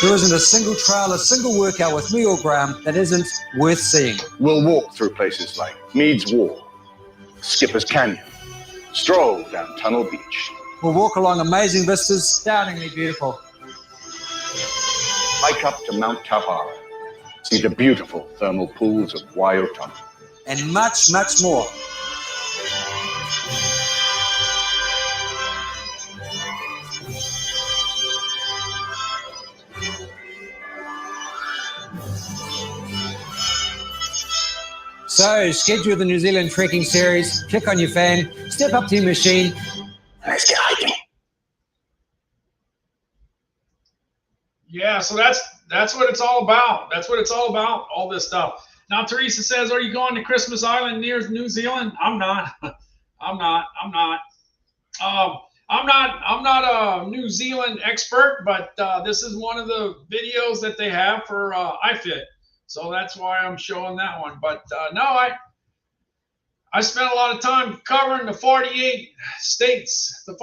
There isn't a single trail, a single workout with me or Graham that isn't worth seeing. We'll walk through places like Meads Wall, Skipper's Canyon, stroll down Tunnel Beach. We'll walk along amazing vistas, astoundingly beautiful. Hike up to Mount Tauhara, see the beautiful thermal pools of Waiotama. And much, much more. So, schedule the New Zealand trekking series, click on your fan, step up to your machine. Let's get hiking. Yeah, so that's what it's all about. That's what it's all about, all this stuff. Now, Teresa says, are you going to Christmas Island near New Zealand? I'm not. I'm not a New Zealand expert, but this is one of the videos that they have for iFit. So that's why I'm showing that one. But no, I spent a lot of time covering the 48 states, in,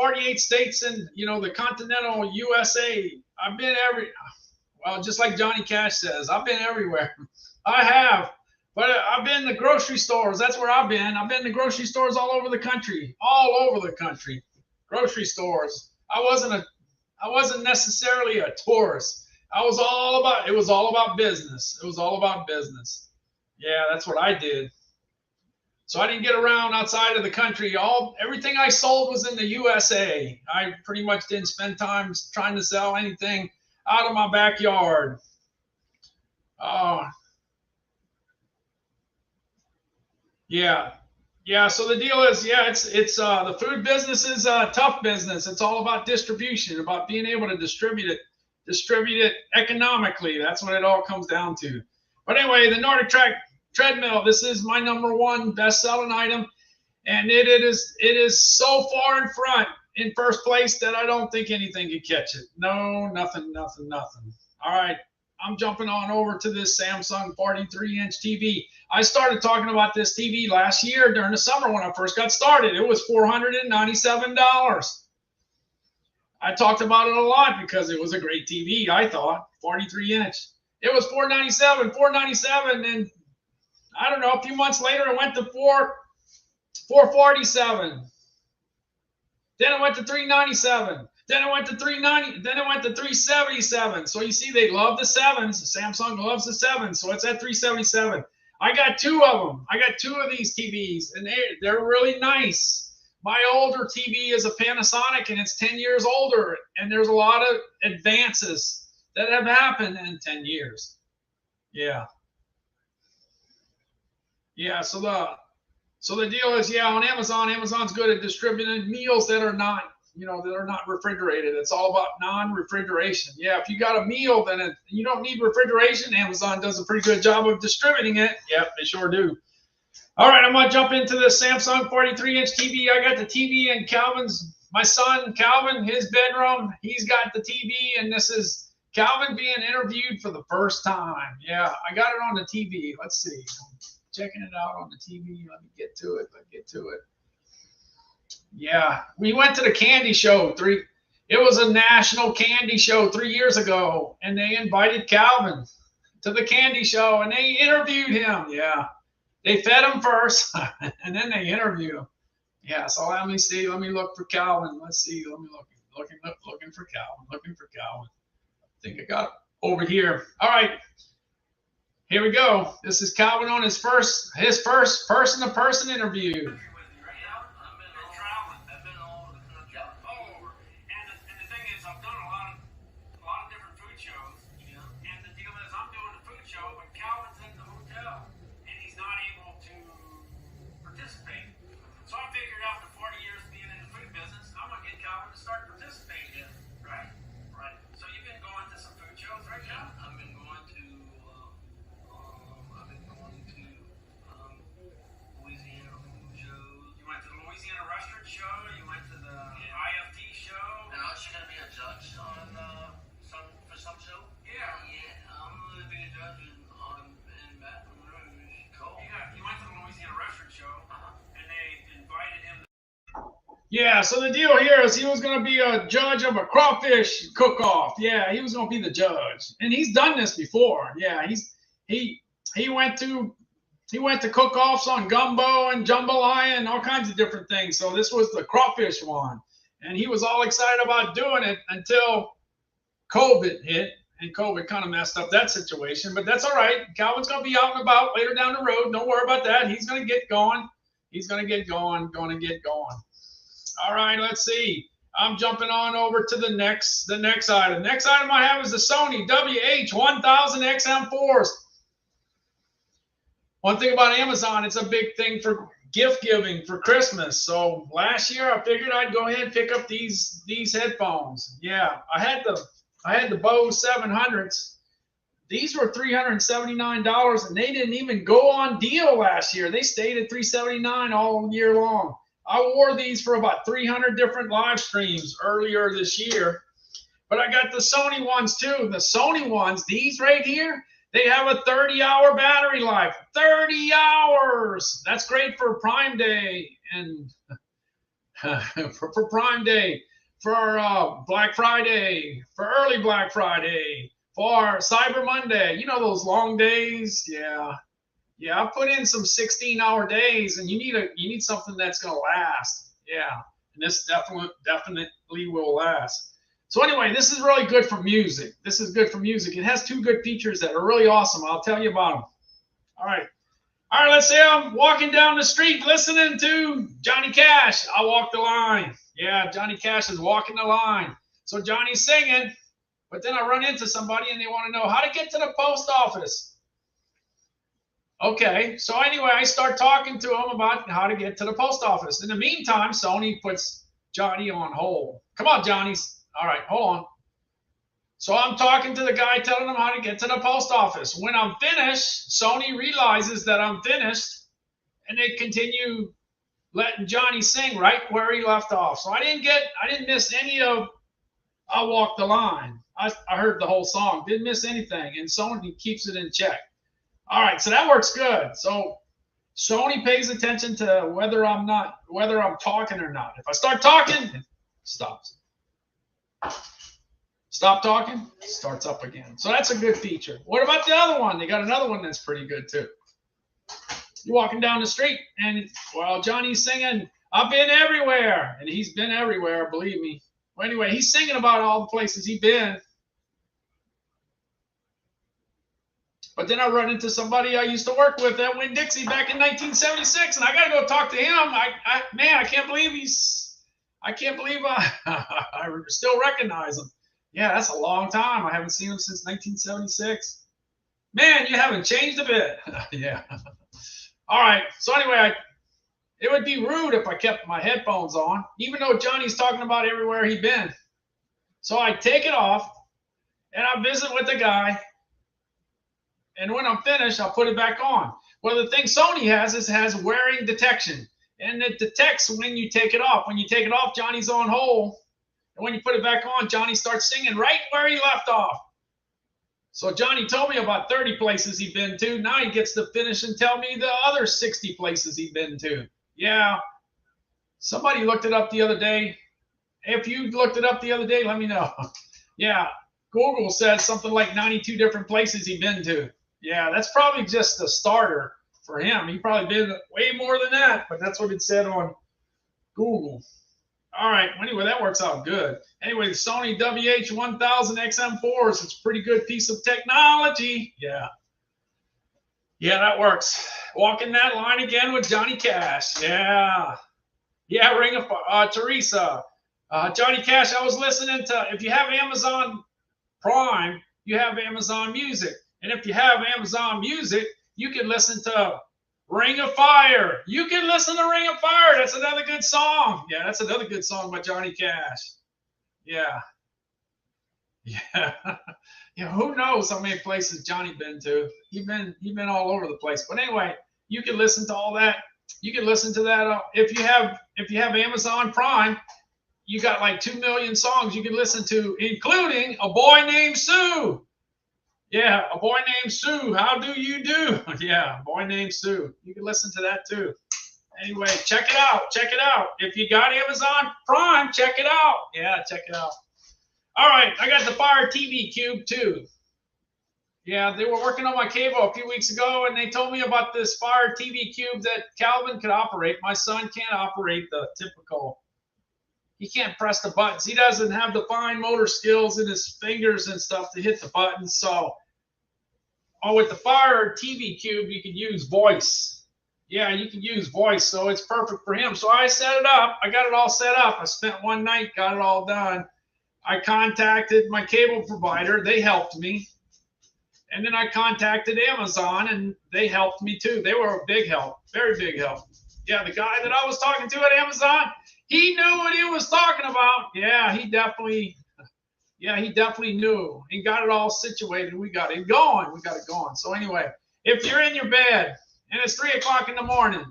the continental USA. I've been just like Johnny Cash says, I've been everywhere. I have, but I've been to grocery stores. That's where I've been. I've been to grocery stores all over the country, grocery stores. I wasn't necessarily a tourist. It was all about business. It was all about business. Yeah, that's what I did. So I didn't get around outside of the country. Everything I sold was in the USA. I pretty much didn't spend time trying to sell anything out of my backyard. Yeah. So the deal is, it's the food business is a tough business. It's all about distribution, about being able to distribute it economically. That's what it all comes down to. But anyway, the Nordic Track treadmill, this is my #1 best-selling item, and it is so far in first place that I don't think anything can catch it. No, nothing. All right, I'm jumping on over to this Samsung 43-inch TV. I started talking about this TV last year during the summer when I first got started. It was $497. I talked about it a lot because it was a great TV, I thought. 43-inch. It was $497, and I don't know, a few months later it went to $447. Then it went to $397. Then it went to $390. Then it went to $377. So you see, they love the sevens. Samsung loves the sevens, so it's at $377. I got 2 of them. I got 2 of these TVs, and they're really nice. My older TV is a Panasonic, and it's 10 years older, and there's a lot of advances that have happened in 10 years. Yeah. So the deal is, on Amazon, Amazon's good at distributing meals that are not, refrigerated. It's all about non-refrigeration. Yeah, if you got a meal, then you don't need refrigeration. Amazon does a pretty good job of distributing it. Yep, they sure do. All right, I'm going to jump into the Samsung 43-inch TV. I got the TV in my son, Calvin, his bedroom. He's got the TV, and this is Calvin being interviewed for the first time. Yeah, I got it on the TV. Let's see. Checking it out on the TV. Let me get to it. Yeah, we went to the candy show It was a national candy show 3 years ago, and they invited Calvin to the candy show, and they interviewed him. Yeah, they fed him first, and then they interviewed him. Yeah, so let me see. Let me look for Calvin. Let's see. Let me looking for Calvin. Looking for Calvin. I think I got it over here. All right, here we go. This is Calvin on his first person-to-person interview. Yeah, so the deal here is he was going to be a judge of a crawfish cook-off. Yeah, he was going to be the judge, and he's done this before. Yeah, he went to cook-offs on gumbo and jambalaya and all kinds of different things. So this was the crawfish one, and he was all excited about doing it until COVID hit, and COVID kind of messed up that situation. But that's all right. Calvin's going to be out and about later down the road. Don't worry about that. He's going to get going. He's going to get going. All right, let's see. I'm jumping on over to the next item. Next item I have is the Sony WH-1000XM4s. One thing about Amazon, it's a big thing for gift giving for Christmas. So last year I figured I'd go ahead and pick up these headphones. Yeah, I had the Bose 700s. These were $379, and they didn't even go on deal last year. They stayed at $379 all year long. I wore these for about 300 different live streams earlier this year. But I got the Sony ones too. The Sony ones, these right here, they have a 30-hour battery life. 30 hours! That's great for Prime Day and for Prime Day, for Black Friday, for early Black Friday, for Cyber Monday. You know those long days? Yeah. Yeah, I put in some 16-hour days, and you need something that's going to last. Yeah, and this definitely will last. So anyway, this is really good for music. This is good for music. It has two good features that are really awesome. I'll tell you about them. All right, let's say I'm walking down the street listening to Johnny Cash. I walk the line. Yeah, Johnny Cash is walking the line. So Johnny's singing, but then I run into somebody, and they want to know how to get to the post office. Okay, so anyway, I start talking to him about how to get to the post office. In the meantime, Sony puts Johnny on hold. Come on, Johnny. All right, hold on. So I'm talking to the guy telling him how to get to the post office. When I'm finished, Sony realizes that I'm finished, and they continue letting Johnny sing right where he left off. So I didn't miss any of I Walk the Line. I heard the whole song, didn't miss anything, and Sony keeps it in check. All right, so that works good. So Sony pays attention to whether I'm talking or not. If I start talking, it stops. Stop talking, starts up again. So that's a good feature. What about the other one? They got another one that's pretty good too. You're walking down the street, and while Johnny's singing, I've been everywhere, and he's been everywhere, believe me. Well, anyway, he's singing about all the places he's been. But then I run into somebody I used to work with at Winn-Dixie back in 1976, and I got to go talk to him. I can't believe I still recognize him. Yeah, that's a long time. I haven't seen him since 1976. Man, you haven't changed a bit. Yeah. All right. So anyway, it would be rude if I kept my headphones on, even though Johnny's talking about everywhere he'd been. So I take it off, and I visit with the guy. And when I'm finished, I'll put it back on. Well, the thing Sony has wearing detection. And it detects when you take it off. When you take it off, Johnny's on hold. And when you put it back on, Johnny starts singing right where he left off. So Johnny told me about 30 places he'd been to. Now he gets to finish and tell me the other 60 places he'd been to. Yeah. Somebody looked it up the other day, If you looked it up the other day, let me know. Yeah, Google says something like 92 different places he's been to. Yeah, that's probably just the starter for him. He probably been way more than that, but that's what it said on Google. All right. Anyway, that works out good. Anyway, the Sony WH-1000 XM4s. It's a pretty good piece of technology. Yeah. Yeah, that works. Walking that line again with Johnny Cash. Yeah. Yeah, Ring of Teresa. Johnny Cash, I was listening to, if you have Amazon Prime, you have Amazon Music. And if you have Amazon Music, you can listen to Ring of Fire. You can listen to Ring of Fire. That's another good song. Yeah, that's another good song by Johnny Cash. Yeah. Yeah. Yeah, who knows how many places Johnny been to. He's been all over the place. But anyway, you can listen to all that. You can listen to that if you have Amazon Prime. You got like 2 million songs you can listen to, including A Boy Named Sue. Yeah, A Boy Named Sue. How do you do? Yeah, A Boy Named Sue. You can listen to that too. Anyway, check it out. Check it out. If you got Amazon Prime, check it out. Yeah, check it out. All right, I got the Fire TV Cube too. Yeah, they were working on my cable a few weeks ago, and they told me about this Fire TV Cube that Calvin could operate. My son can't operate the typical. He can't press the buttons. He doesn't have the fine motor skills in his fingers and stuff to hit the buttons. So, with the Fire TV Cube, you can use voice. Yeah, you can use voice, so it's perfect for him. So I set it up. I got it all set up. I spent one night, got it all done. I contacted my cable provider. They helped me. And then I contacted Amazon, and they helped me too. They were a big help, very big help. Yeah, the guy that I was talking to at Amazon, he knew what he was talking about. Yeah, he definitely knew and got it all situated. We got it going. So anyway, if you're in your bed and it's 3 o'clock in the morning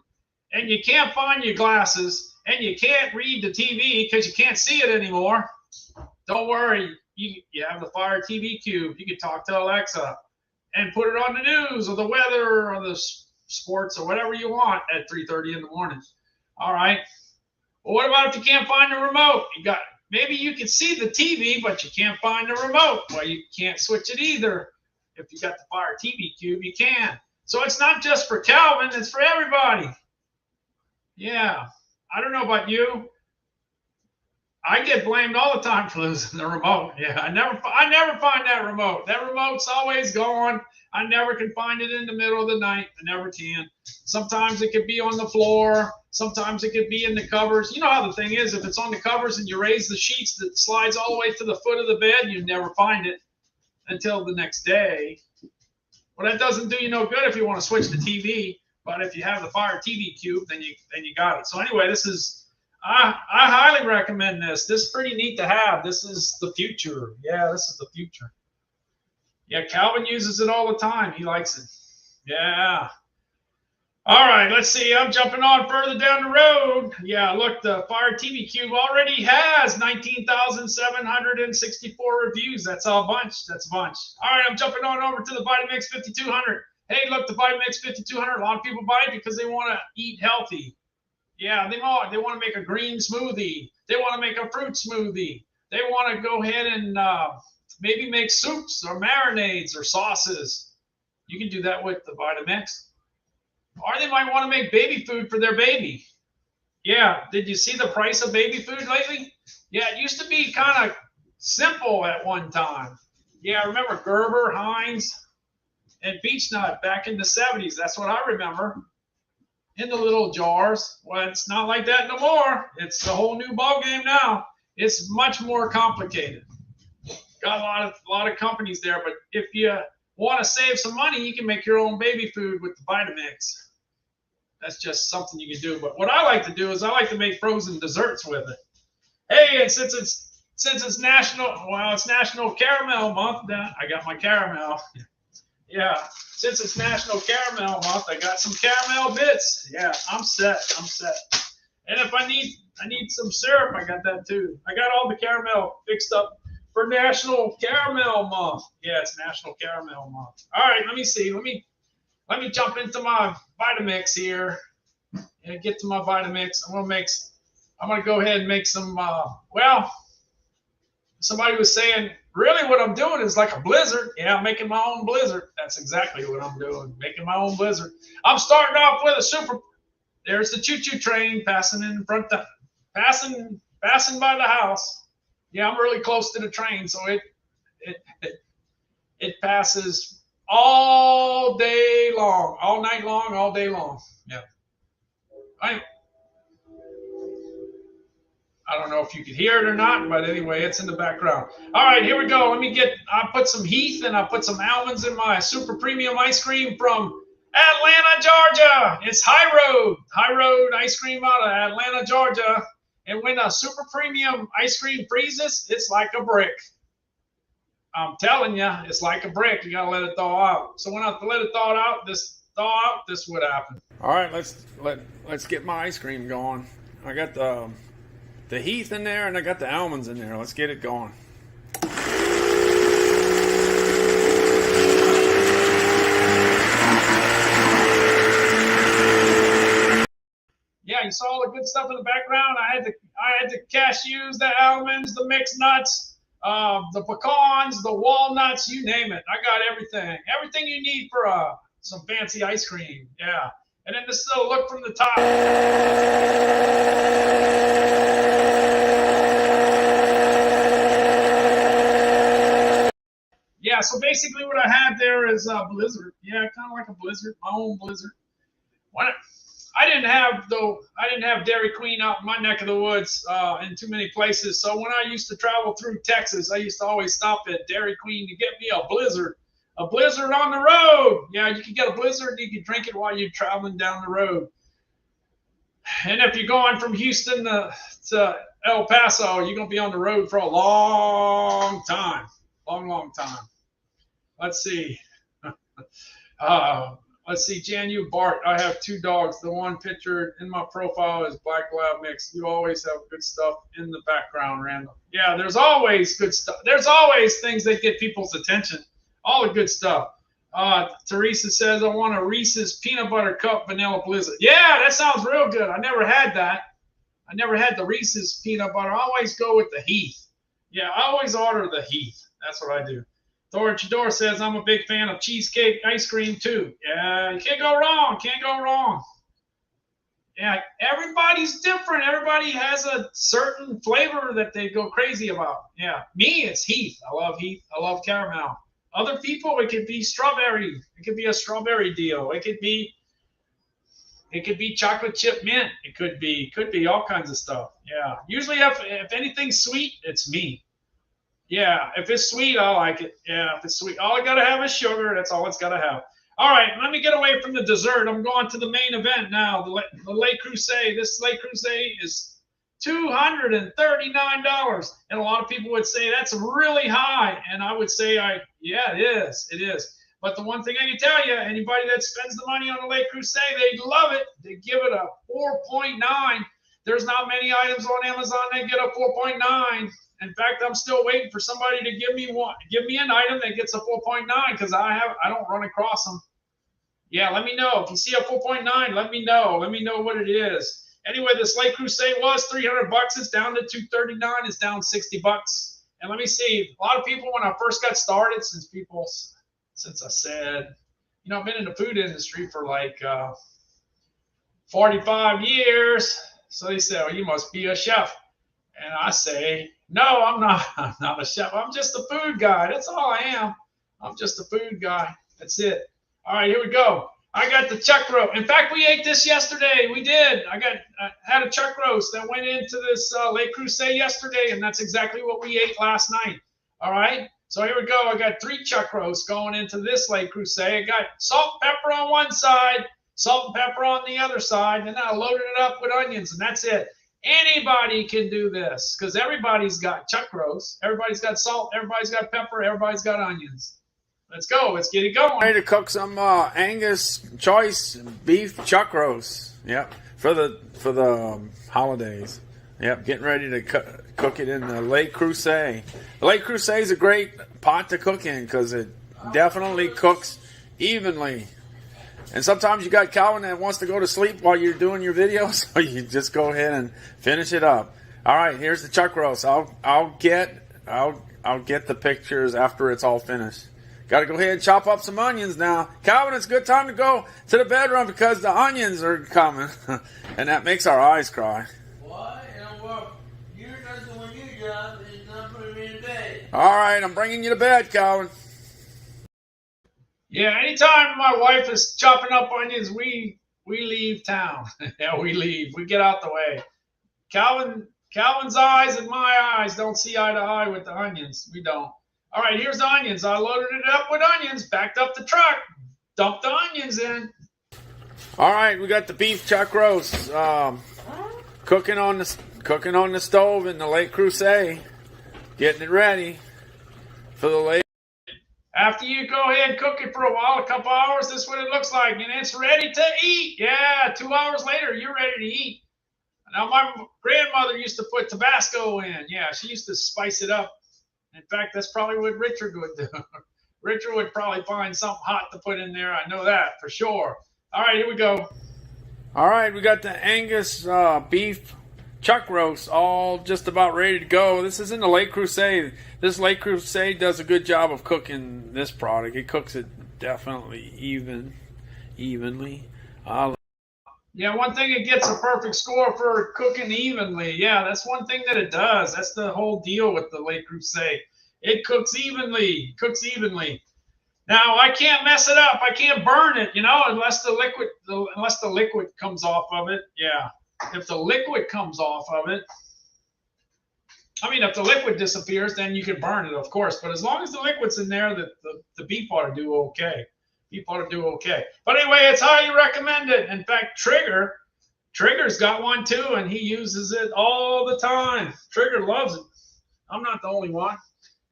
and you can't find your glasses and you can't read the TV because you can't see it anymore, don't worry. You have the Fire TV Cube. You can talk to Alexa and put it on the news or the weather or the sports or whatever you want at 3:30 in the morning. All right. Well, what about if you can't find the remote? Maybe you can see the TV, but you can't find the remote. Well, you can't switch it either. If you got the Fire TV Cube, you can. So it's not just for Calvin, it's for everybody. Yeah. I don't know about you. I get blamed all the time for losing the remote. Yeah, I never find that remote. That remote's always gone. I never can find it in the middle of the night. I never can. Sometimes it could be on the floor. Sometimes it could be in the covers. You know how the thing is, if it's on the covers and you raise the sheets that slides all the way to the foot of the bed, you never find it until the next day. Well, that doesn't do you no good if you want to switch the TV. But if you have the Fire TV Cube, then you got it. So anyway, this is. I highly recommend this. This is pretty neat to have. This is the future. Yeah, this is the future. Yeah, Calvin uses it all the time. He likes it. Yeah. All right, let's see. I'm jumping on further down the road. Yeah, look, the Fire TV Cube already has 19,764 reviews. That's a bunch. That's a bunch. All right, I'm jumping on over to the Vitamix 5200. Hey, look, the Vitamix 5200. A lot of people buy it because they want to eat healthy. Yeah, they want to make a green smoothie. They want to make a fruit smoothie. They want to go ahead and maybe make soups or marinades or sauces. You can do that with the Vitamix. Or they might want to make baby food for their baby. Yeah, did you see the price of baby food lately? Yeah, it used to be kind of simple at one time. Yeah, I remember Gerber, Heinz, and Beech Nut back in the 70s. That's what I remember. In the little jars. Well, it's not like that no more. It's a whole new ball game now. It's much more complicated. Got a lot of companies there, but if you want to save some money, you can make your own baby food with the Vitamix. That's just something you can do. But what I like to do is I like to make frozen desserts with it. Hey, and since it's National Caramel Month, I got my caramel. Yeah, since it's National Caramel Month, I got some caramel bits. Yeah, I'm set. And if I need some syrup, I got that too. I got all the caramel fixed up for National Caramel Month. Yeah, it's National Caramel Month. All right, let me see. Let me jump into my Vitamix here and get to my Vitamix. I'm gonna mix I'm going to go ahead and make some, well, somebody was saying, really what I'm doing is like a blizzard. Yeah, I'm making my own blizzard. That's exactly what I'm doing, making my own blizzard. I'm starting off with a super, there's the choo-choo train passing in front of, passing by the house. Yeah, I'm really close to the train, so it passes all day long, all night long, all day long. Yeah. I don't know if you could hear it or not, but anyway, it's in the background. All right, here we go. I put some Heath and I put some almonds in my super premium ice cream from Atlanta, Georgia. It's High Road ice cream out of Atlanta, Georgia. And when a super premium ice cream freezes, it's like a brick. I'm telling you, it's like a brick. You gotta let it thaw out. So when I let it thaw out, this would happen. All right, let's get my ice cream going. I got the Heath in there and I got the almonds in there. Let's get it going. Yeah, you saw all the good stuff in the background. I had the cashews, the almonds, the mixed nuts, the pecans, the walnuts, you name it. I got everything. Everything you need for some fancy ice cream. Yeah. And then this is a look from the top. Yeah, so basically what I have there is a blizzard. Yeah, kind of like a blizzard, my own blizzard. I didn't have Dairy Queen out in my neck of the woods in too many places. So when I used to travel through Texas, I used to always stop at Dairy Queen to get me a blizzard. A blizzard on the road. Yeah, you can get a blizzard and you can drink it while you're traveling down the road. And if you're going from Houston to El Paso, you're going to be on the road for a long time. Long time. Let's see. Let's see, Janu Bart. I have 2 dogs. The one pictured in my profile is Black Lab Mix. You always have good stuff in the background, Randall. Yeah, there's always good stuff. There's always things that get people's attention. All the good stuff. Teresa says, I want a Reese's Peanut Butter Cup Vanilla Blizzard. Yeah, that sounds real good. I never had that. I never had the Reese's Peanut Butter. I always go with the Heath. Yeah, I always order the Heath. That's what I do. Thor Chidor says, I'm a big fan of cheesecake ice cream too. Yeah, you can't go wrong. Can't go wrong. Yeah, everybody's different. Everybody has a certain flavor that they go crazy about. Yeah, me, it's Heath. I love Heath. I love caramel. Other people, it could be strawberry. It could be a strawberry deal. It could be chocolate chip mint. It could be all kinds of stuff. Yeah, usually if anything's sweet, it's me. Yeah, if it's sweet, I like it. Yeah, if it's sweet, all I gotta have is sugar. That's all it's gotta have. All right, let me get away from the dessert. I'm going to the main event now. The Le Creuset. This Le Creuset is $239, and a lot of people would say that's really high, and I would say, yeah, it is. But the one thing I can tell you, anybody that spends the money on the Le Creuset, they love it. They give it a 4.9. There's not many items on Amazon that get a 4.9. In fact, I'm still waiting for somebody to give me an item that gets a 4.9 because I don't run across them. Yeah, let me know if you see a 4.9. Let me know. Let me know what it is. Anyway, this Le Creuset was $300. It's down to $239. It's down $60. And let me see. A lot of people, when I first got started, since I said, I've been in the food industry for like 45 years. So they say, you must be a chef. And I say, no, I'm not. I'm not a chef. I'm just a food guy. That's all I am. I'm just a food guy. That's it. All right, here we go. I got the chuck roast. In fact, we ate this yesterday. We did. I had a chuck roast that went into this Le Creuset yesterday, and that's exactly what we ate last night. All right. So here we go. I got 3 chuck roasts going into this Le Creuset. I got salt and pepper on one side, salt and pepper on the other side, and then I loaded it up with onions, and that's it. Anybody can do this because everybody's got chuck roast. Everybody's got salt. Everybody's got pepper. Everybody's got onions. Let's go. Let's get it going. Ready to cook some Angus choice beef chuck roast. Yep, for the holidays. Yep, getting ready to cook it in the Le Creuset. The Le Creuset is a great pot to cook in because it definitely cooks evenly. And sometimes you got Calvin that wants to go to sleep while you're doing your videos, so you just go ahead and finish it up. All right, here's the chuck roast. I'll get the pictures after it's all finished. Got to go ahead and chop up some onions now. Calvin, it's a good time to go to the bedroom because the onions are coming, and that makes our eyes cry. What? You're not doing your job. It's not putting me in bed. All right, I'm bringing you to bed, Calvin. Yeah, anytime my wife is chopping up onions, we leave town. Yeah, we leave. We get out the way. Calvin's eyes and my eyes don't see eye to eye with the onions. We don't. All right, here's the onions. I loaded it up with onions, backed up the truck, dumped the onions in. All right, we got the beef chuck roast cooking on the stove in the Lake Crusade, getting it ready for the lake. After you go ahead and cook it for a while, a couple hours, this is what it looks like, and it's ready to eat. Yeah, 2 hours later, you're ready to eat. Now, my grandmother used to put Tabasco in. Yeah, she used to spice it up. In fact, that's probably what Richard would do. Richard would probably find something hot to put in there. I know that for sure. All right, here we go. All right, we got the Angus beef chuck roast all just about ready to go. This is in the Lake Crusade. This Lake Crusade does a good job of cooking this product. It cooks it definitely evenly. Yeah, one thing, it gets a perfect score for cooking evenly. Yeah, that's one thing that it does. That's the whole deal with the Lake Crusade. It cooks evenly. Now, I can't mess it up. I can't burn it, unless the liquid comes off of it. Yeah, if the liquid comes off of it, if the liquid disappears, then you can burn it, of course. But as long as the liquid's in there, the beef ought to do okay. But anyway, it's highly recommended. In fact, Trigger's got one too, and he uses it all the time. Trigger loves it. I'm not the only one.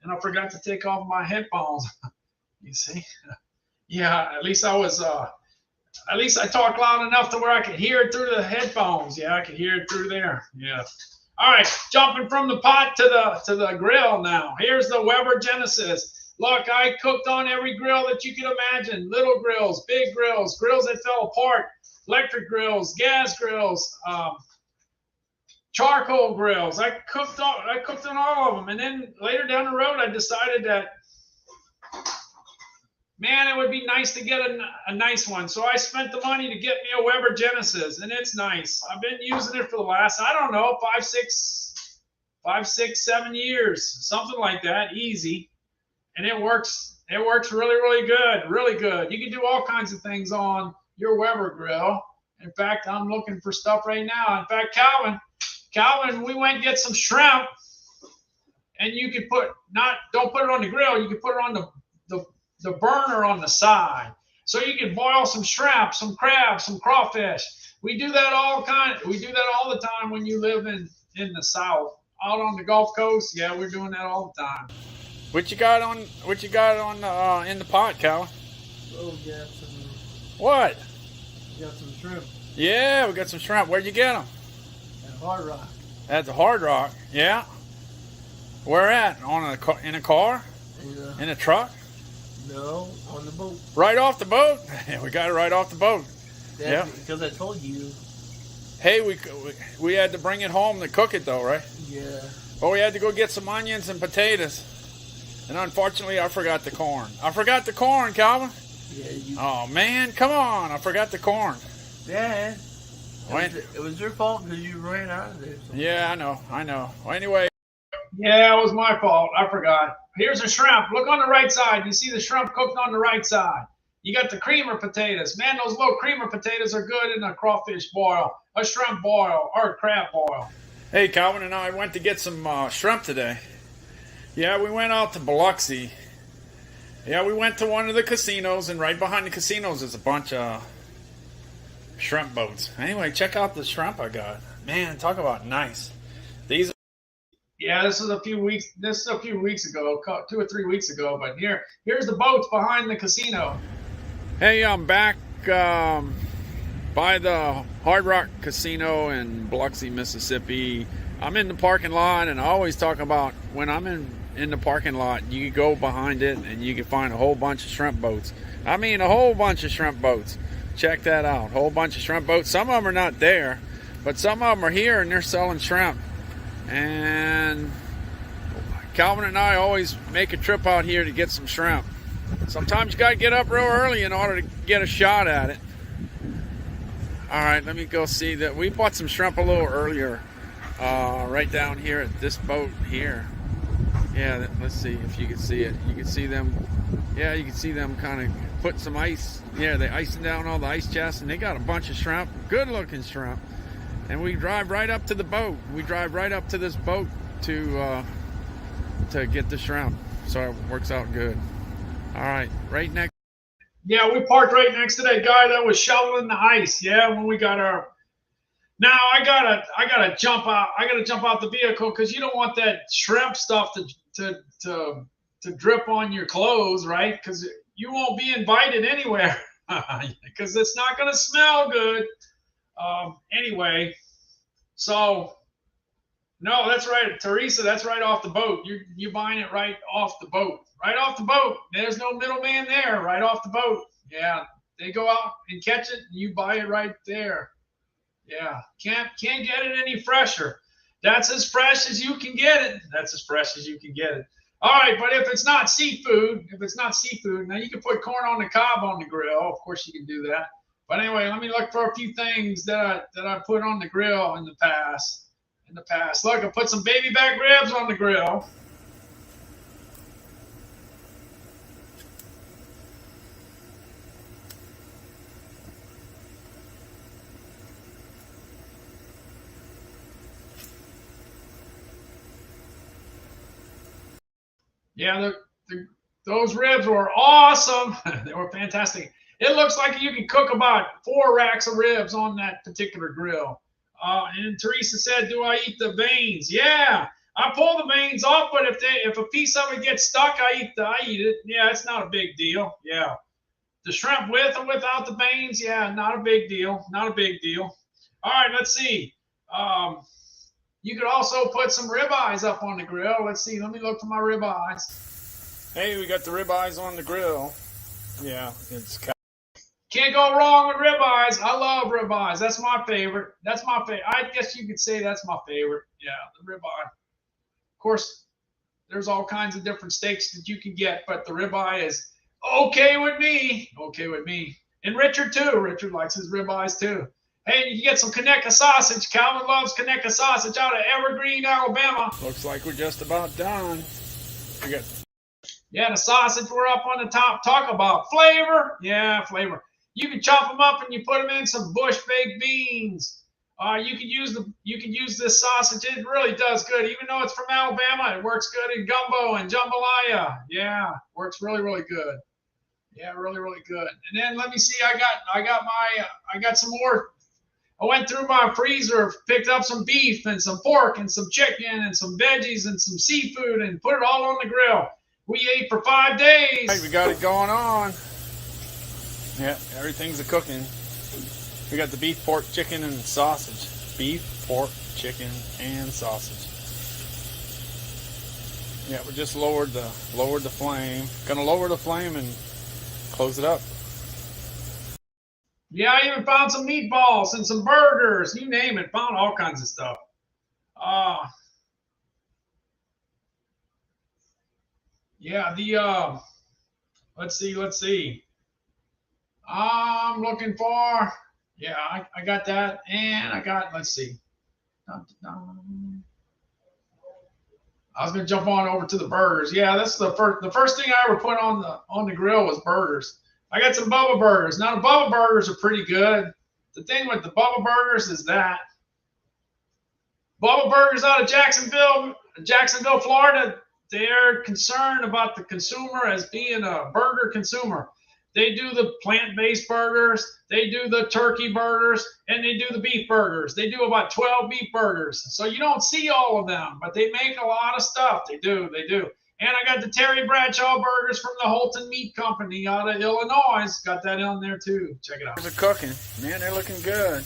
And I forgot to take off my headphones. You see? Yeah, at least I talked loud enough to where I could hear it through the headphones. Yeah, I could hear it through there. Yeah. All right, jumping from the pot to the grill now. Here's the Weber Genesis. Look, I cooked on every grill that you can imagine. Little grills, big grills, grills that fell apart, electric grills, gas grills, charcoal grills. I cooked on all of them. And then later down the road, I decided that, man, it would be nice to get a nice one. So I spent the money to get me a Weber Genesis, and it's nice. I've been using it for the last, 5, 6, 7 years, something like that, easy. And it works really, really good. You can do all kinds of things on your Weber grill. In fact, I'm looking for stuff right now. In fact, Calvin, we went and get some shrimp, and you can don't put it on the grill. You can put it on the burner on the side. So you can boil some shrimp, some crabs, some crawfish. We do that all the time when you live in the South. Out on the Gulf Coast, yeah, we're doing that all the time. What you got on in the pot, Cal? Oh, we got some. What? We got some shrimp. Yeah, we got some shrimp. Where'd you get them? At Hard Rock. At the Hard Rock, yeah. Where at? In a car? Yeah. In a truck? No, on the boat. Right off the boat? We got it right off the boat. Yeah. Because I told you. Hey, we had to bring it home to cook it though, right? Yeah. Well, we had to go get some onions and potatoes. And unfortunately, I forgot the corn. Calvin. Yeah. Oh, man, come on. I forgot the corn. Dad. It was your fault because you ran out of there. Yeah, I know. Well, anyway. Yeah, it was my fault. I forgot. Here's a shrimp. Look on the right side. You see the shrimp cooked on the right side. You got the creamer potatoes. Man, those little creamer potatoes are good in a crawfish boil, a shrimp boil, or a crab boil. Hey, Calvin and I went to get some shrimp today. Yeah, we went out to Biloxi. Yeah, we went to one of the casinos, and right behind the casinos is a bunch of shrimp boats. Anyway, check out the shrimp I got. Man, talk about nice. Yeah, this is a few weeks ago, 2 or 3 weeks ago. But here's the boats behind the casino. Hey, I'm back by the Hard Rock Casino in Biloxi, Mississippi. I'm in the parking lot, and I always talk about when I'm in the parking lot, you can go behind it and you can find a whole bunch of shrimp boats. I mean, a whole bunch of shrimp boats. Check that out. Whole bunch of shrimp boats. Some of them are not there, but some of them are here and they're selling shrimp. And Calvin and I always make a trip out here to get some shrimp. Sometimes you got to get up real early in order to get a shot at it. All right, let me go see that. We bought some shrimp a little earlier, right down here at this boat here. Yeah, let's see if you can see it. You can see them. Yeah, you can see them kind of put some ice. Yeah, they icing down all the ice chests, and they got a bunch of shrimp, good-looking shrimp. And we drive right up to the boat. We drive right up to this boat to get the shrimp. So it works out good. All right, right next. Yeah, we parked right next to that guy that was shoveling the ice. Yeah, when we got our. Now I gotta jump out. I gotta jump out the vehicle because you don't want that shrimp stuff to drip on your clothes, right? Because you won't be invited anywhere because it's not gonna smell good. Anyway, so no, that's right, Teresa. That's right off the boat. You're buying it right off the boat. Right off the boat. There's no middleman there. Right off the boat. Yeah, they go out and catch it, and you buy it right there. Yeah, can't get it any fresher. That's as fresh as you can get it. That's as fresh as you can get it. All right, but if it's not seafood, now you can put corn on the cob on the grill. Of course, you can do that. But anyway, let me look for a few things that I put on the grill in the past. Look, I put some baby back ribs on the grill. Yeah, those ribs were awesome. They were fantastic. It looks like you can cook about 4 racks of ribs on that particular grill. And Teresa said, "Do I eat the veins?" Yeah, I pull the veins off, but if a piece of it gets stuck, I eat it. Yeah, it's not a big deal. Yeah, the shrimp with or without the veins, yeah, not a big deal. Not a big deal. All right, let's see. You could also put some ribeyes up on the grill. Let's see. Let me look for my ribeyes. Hey, we got the ribeyes on the grill. Yeah, can't go wrong with ribeyes. I love ribeyes. That's my favorite. I guess you could say that's my favorite. Yeah, the ribeye. Of course, there's all kinds of different steaks that you can get, but the ribeye is okay with me. Okay with me. And Richard too. Richard likes his ribeyes too. Hey, you can get some Conecuh sausage. Calvin loves Conecuh sausage out of Evergreen, Alabama. Looks like we're just about done. Yeah, the sausage we're up on the top. Talk about flavor. Yeah, flavor. You can chop them up and you put them in some bush baked beans. You can use this sausage. It really does good. Even though it's from Alabama, it works good in gumbo and jambalaya. Yeah, works really, really good. Yeah, really, really good. And then let me see. I got some more. I went through my freezer, picked up some beef and some pork and some chicken and some veggies and some seafood and put it all on the grill. We ate for 5 days. Right, we got it going on. Yeah, everything's a cooking. We got the beef, pork, chicken, and sausage. Beef, pork, chicken, and sausage. Yeah, we just lowered the flame. Gonna lower the flame and close it up. Yeah, I even found some meatballs and some burgers. You name it. Found all kinds of stuff. Yeah, let's see. I'm looking for, yeah, I got that. And I got, let's see. I was going to jump on over to the burgers. Yeah, that's the first thing I ever put on the grill was burgers. I got some Bubba burgers. Now, the Bubba burgers are pretty good. The thing with the Bubba burgers is that Bubba burgers out of Jacksonville, Florida, they're concerned about the consumer as being a burger consumer. They do the plant-based burgers, they do the turkey burgers, and they do the beef burgers. They do about 12 beef burgers. So you don't see all of them, but they make a lot of stuff. They do. And I got the Terry Bradshaw burgers from the Holton Meat Company out of Illinois. Got that on there too. Check it out. They're cooking. Man, they're looking good.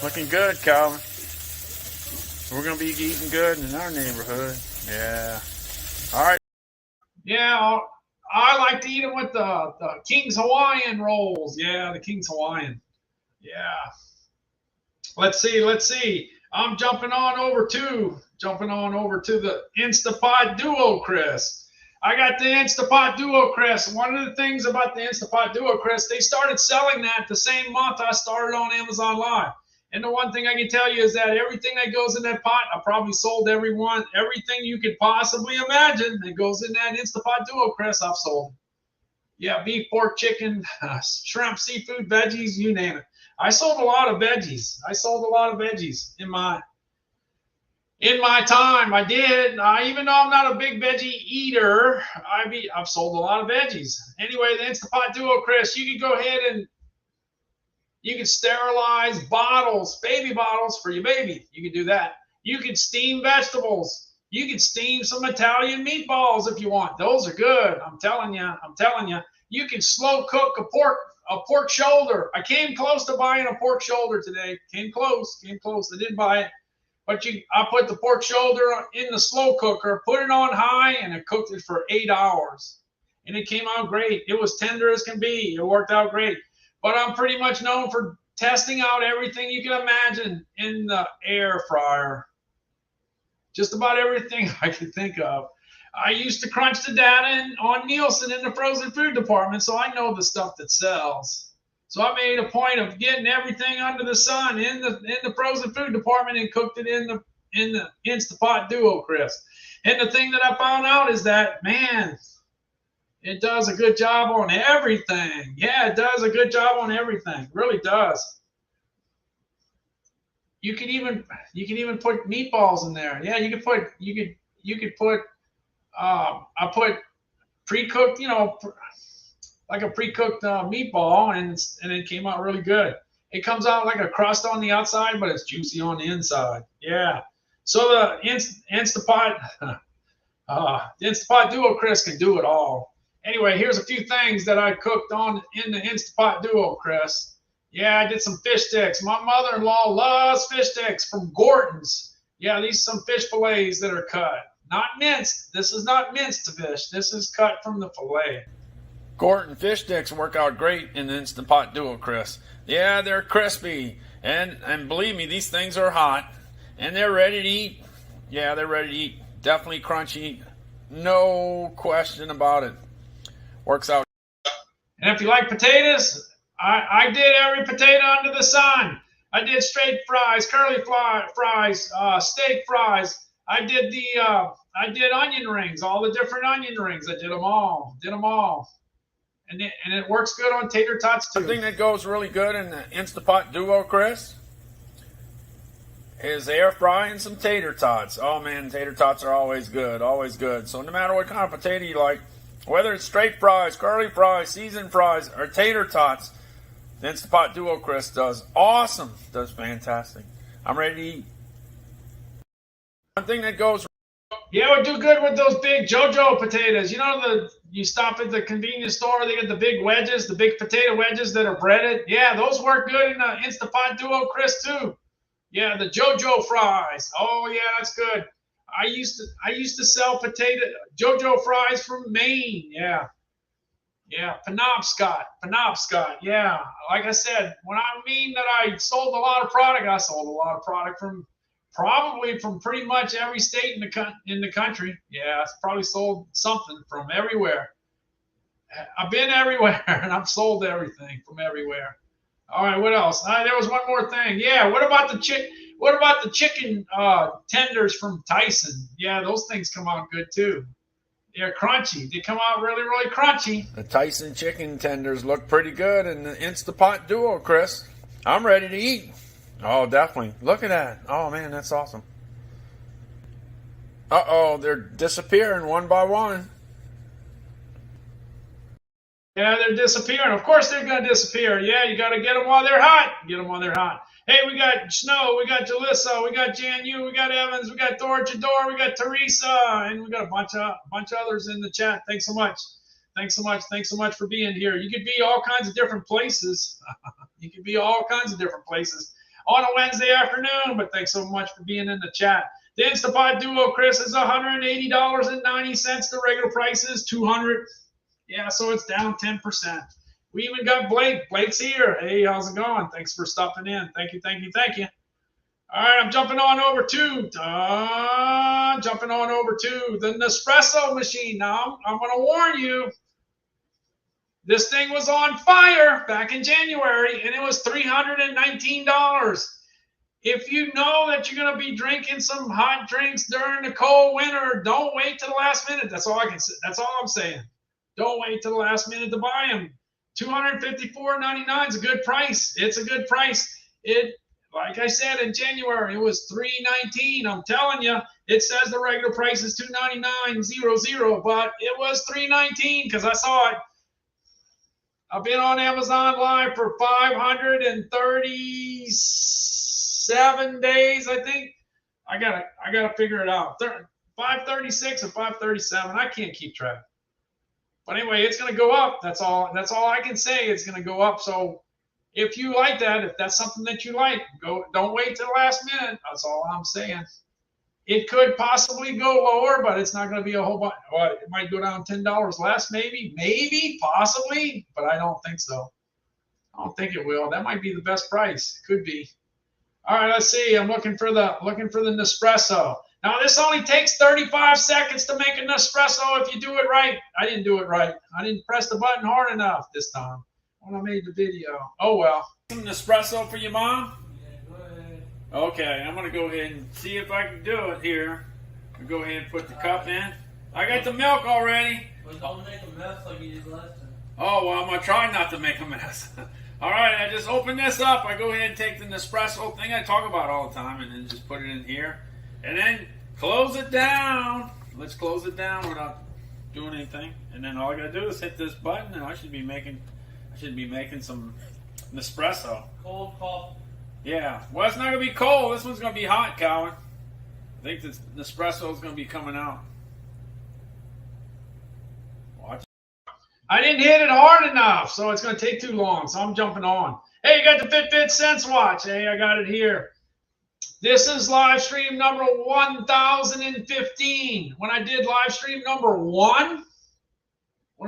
Looking good, Calvin. We're going to be eating good in our neighborhood. Yeah. All right. Yeah, I like to eat them with the King's Hawaiian rolls. Yeah, the King's Hawaiian. Yeah. Let's see. I'm jumping on over to the Instapot Duo Crisp. I got the Instapot Duo Crisp. One of the things about the Instapot Duo Crisp, they started selling that the same month I started on Amazon Live. And the one thing I can tell you is that everything that goes in that pot, I probably sold everything you could possibly imagine that goes in that Instapot Duo Crisp, I've sold. Yeah, beef, pork, chicken, shrimp, seafood, veggies, you name it. I sold a lot of veggies. In my time. I did. Even though I'm not a big veggie eater, I've sold a lot of veggies. Anyway, the Instapot Duo Crisp, you can go ahead and you can sterilize bottles, baby bottles for your baby. You can do that. You can steam vegetables. You can steam some Italian meatballs if you want. Those are good. I'm telling you. You can slow cook a pork shoulder. I came close to buying a pork shoulder today. Came close. I didn't buy it. But I put the pork shoulder in the slow cooker, put it on high, and it cooked it for 8 hours. And it came out great. It was tender as can be. It worked out great. But I'm pretty much known for testing out everything you can imagine in the air fryer. Just about everything I could think of. I used to crunch the data on Nielsen in the frozen food department, so I know the stuff that sells. So I made a point of getting everything under the sun in the frozen food department and cooked it in the Instapot Duo Crisp. And the thing that I found out is that, man, it does a good job on everything. Yeah, it does a good job on everything. It really does. You could even put meatballs in there. Yeah, you could put I put pre-cooked, like a pre-cooked meatball, and it came out really good. It comes out like a crust on the outside, but it's juicy on the inside. Yeah. So the Instapot Duo Crisp can do it all. Anyway, here's a few things that I cooked in the Instapot Duo Crisp. Yeah, I did some fish sticks. My mother-in-law loves fish sticks from Gorton's. Yeah, these are some fish fillets that are cut. Not minced. This is not minced fish. This is cut from the fillet. Gorton fish sticks work out great in the Instapot Duo Crisp. Yeah, they're crispy. And believe me, these things are hot. And they're ready to eat. Yeah, they're ready to eat. Definitely crunchy. No question about it. Works out. And if you like potatoes, I did every potato under the sun. I did straight fries, curly fries, steak fries. I did onion rings, all the different onion rings. I did them all. And it works good on tater tots too. The thing that goes really good in the Instapot Duo Crisp is air frying some tater tots. Oh man, tater tots are always good, always good. So no matter what kind of potato you like, whether it's straight fries, curly fries, seasoned fries, or tater tots, the Instapot Duo Crisp does awesome. Does fantastic. I'm ready to eat. One thing that goes... Yeah, it would do good with those big JoJo potatoes. You stop at the convenience store, they get the big wedges, the big potato wedges that are breaded. Yeah, those work good in the Instapot Duo Crisp too. Yeah, the JoJo fries. Oh yeah, that's good. I used to sell JoJo fries from Maine. Yeah, Penobscot. Yeah, like I said, when I mean that I sold a lot of product, I sold a lot of product from pretty much every state in the country. Yeah, I've probably sold something from everywhere. I've been everywhere, and I've sold everything from everywhere. All right, what else? There was one more thing. Yeah, what about the chicken tenders from Tyson? Yeah, those things come out good too. They're crunchy. They come out really, really crunchy. The Tyson chicken tenders look pretty good in the Instapot Duo Crisp. I'm ready to eat. Oh, definitely. Look at that. Oh, man, that's awesome. Uh-oh, they're disappearing one by one. Yeah, they're disappearing. Of course they're going to disappear. Yeah, you got to get them while they're hot. Hey, we got Snow, we got Jalissa, we got Jan Yu, we got Evans, we got Dora Jador, we got Teresa, and we got a bunch of others in the chat. Thanks so much for being here. You could be all kinds of different places. On a Wednesday afternoon, but thanks so much for being in the chat. The Instapot Duo Crisp is $180.90. The regular price is $200. Yeah, so it's down 10%. We even got Blake. Blake's here. Hey, how's it going? Thanks for stopping in. Thank you, thank you, thank you. All right, I'm jumping on over to the Nespresso machine. Now, I'm going to warn you. This thing was on fire back in January, and it was $319. If you know that you're going to be drinking some hot drinks during the cold winter, don't wait till the last minute. That's all I can say. That's all I'm saying. Don't wait till the last minute to buy them. $254.99 is a good price. It's a good price. It, like I said, in January, it was $319. I'm telling you, it says the regular price is $299.00, but it was $319 because I saw it. I've been on Amazon Live for 537 days, I think. I gotta figure it out. 536 or 537. I can't keep track. But anyway, it's gonna go up. That's all I can say. It's gonna go up. So if you like that, if that's something that you like, don't wait till the last minute. That's all I'm saying. It could possibly go lower, but it's not going to be a whole bunch. Well, it might go down $10 less, maybe, possibly, but I don't think so. I don't think it will. That might be the best price. It could be. All right, let's see. I'm looking for the Nespresso. Now this only takes 35 seconds to make a Nespresso if you do it right. I didn't do it right. I didn't press the button hard enough this time when I made the video. Oh well. Some Nespresso for your mom? Okay, I'm going to go ahead and see if I can do it here. I'll go ahead and put the cup in. I got the milk already. But don't make a mess like you did last time. Oh, well, I'm going to try not to make a mess. All right, I just open this up. I go ahead and take the Nespresso thing I talk about all the time and then just put it in here. And then close it down. Let's close it down without doing anything. And then all I got to do is hit this button and I should be making some Nespresso. Cold coffee. Yeah, well, it's not going to be cold. This one's going to be hot, Calvin. I think this Nespresso is going to be coming out. Watch. I didn't hit it hard enough, so it's going to take too long, so I'm jumping on. Hey, you got the Fitbit Sense watch. Hey, I got it here. This is live stream number 1015. When I did live stream number 1, I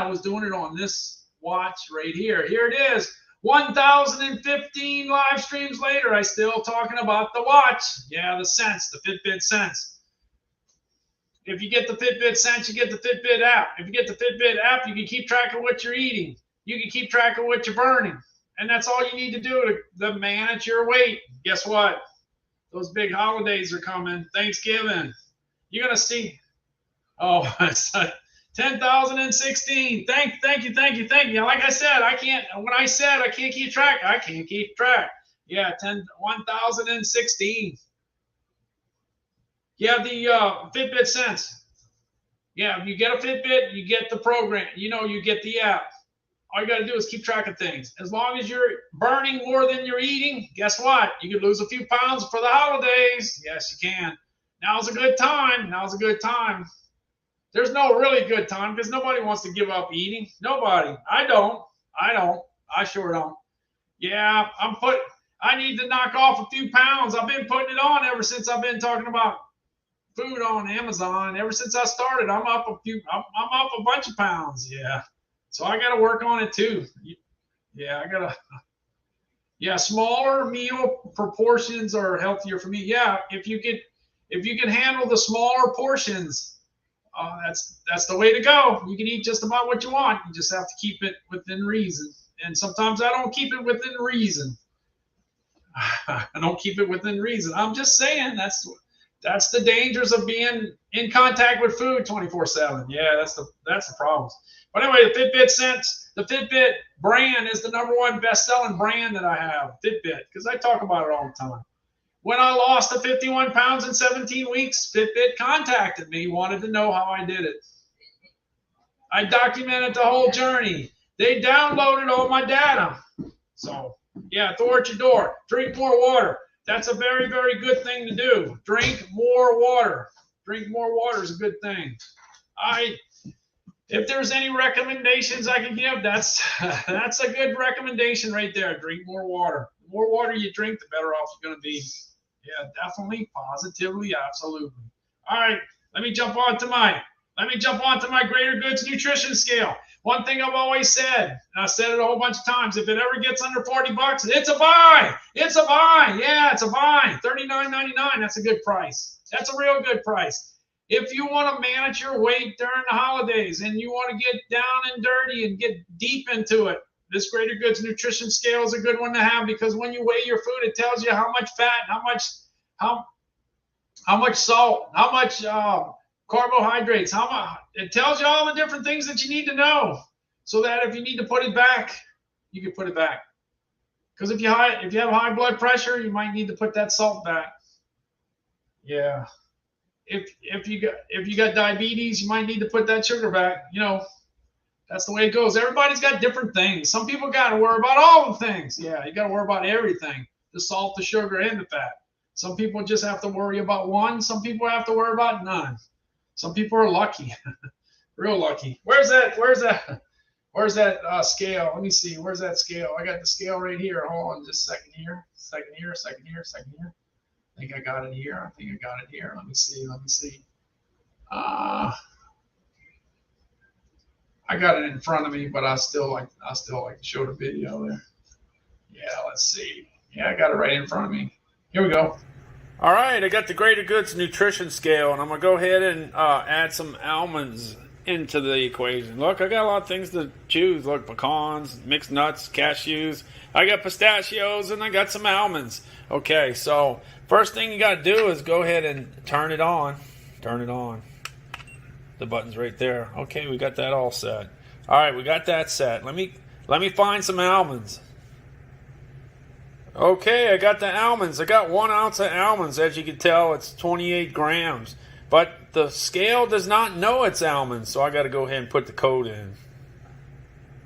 was doing it on this watch right here. Here it is. 1015 live streams later, I still talking about the watch. Yeah, the Sense, the Fitbit Sense. If you get the Fitbit Sense, you get the Fitbit app. If you get the Fitbit app, you can keep track of what you're eating. You can keep track of what you're burning. And that's all you need to do to manage your weight. Guess what? Those big holidays are coming. Thanksgiving. You're going to see. Oh, 10,016. Thank you. Like I said, when I said I can't keep track, I can't keep track. Yeah, 1,016. Yeah, the Fitbit Sense. Yeah, if you get a Fitbit, you get the program. You get the app. All you got to do is keep track of things. As long as you're burning more than you're eating, guess what? You could lose a few pounds for the holidays. Yes, you can. Now's a good time. There's no really good time because nobody wants to give up eating. Nobody. I don't. I sure don't. Yeah, I need to knock off a few pounds. I've been putting it on ever since I've been talking about food on Amazon. Ever since I started, I'm up a bunch of pounds. Yeah. So I got to work on it too. Yeah, smaller meal proportions are healthier for me. Yeah, if you can handle the smaller portions, that's the way to go. You can eat just about what you want. You just have to keep it within reason. And sometimes I don't keep it within reason. I'm just saying that's the dangers of being in contact with food 24/7. Yeah, that's the problem. But anyway, the Fitbit Sense, the Fitbit brand is the #1 best-selling brand that I have, Fitbit, because I talk about it all the time. When I lost the 51 pounds in 17 weeks, Fitbit contacted me, wanted to know how I did it. I documented the whole journey. They downloaded all my data. So, yeah, Thor at your door. Drink more water. That's a very, very good thing to do. Drink more water. Drink more water is a good thing. If there's any recommendations I can give, that's a good recommendation right there. Drink more water. The more water you drink, the better off you're going to be. Yeah, definitely, positively, absolutely. All right, let me jump on to my Let me jump on to my Greater Goods nutrition scale. One thing I've always said, and I said it a whole bunch of times, if it ever gets under 40 bucks, it's a buy. It's a buy. Yeah, it's a buy. $39.99, that's a good price. That's a real good price. If you want to manage your weight during the holidays and you want to get down and dirty and get deep into it, this Greater Goods nutrition scale is a good one to have, because when you weigh your food, it tells you how much fat, how much salt, how much carbohydrates, how much. It tells you all the different things that you need to know, so that if you need to put it back, you can put it back. Because if you have high blood pressure, you might need to put that salt back. Yeah. If you got diabetes, you might need to put that sugar back. You know, that's the way it goes. Everybody's got different things. Some people got to worry about all the things. Yeah, you got to worry about everything: the salt, the sugar, and the fat. Some people just have to worry about one. Some people have to worry about none. Some people are lucky, real lucky. Where's that scale? Let me see. Where's that scale? I got the scale right here. Hold on just a second here. Second here. I think I got it here. Let me see. I got it in front of me, but I still like to show the video there. Yeah, let's see. Yeah, I got it right in front of me. Here we go. All right, I got the Greater Goods nutrition scale, and I'm going to go ahead and add some almonds into the equation. Look, I got a lot of things to choose. Look, pecans, mixed nuts, cashews. I got pistachios, and I got some almonds. Okay, so first thing you got to do is go ahead and turn it on. Turn it on. The button's right there. Okay, we got that all set. All right, we got that set. Let me find some almonds. Okay, I got the almonds. I got 1 ounce of almonds. As you can tell, it's 28 grams. But the scale does not know it's almonds, so I got to go ahead and put the code in.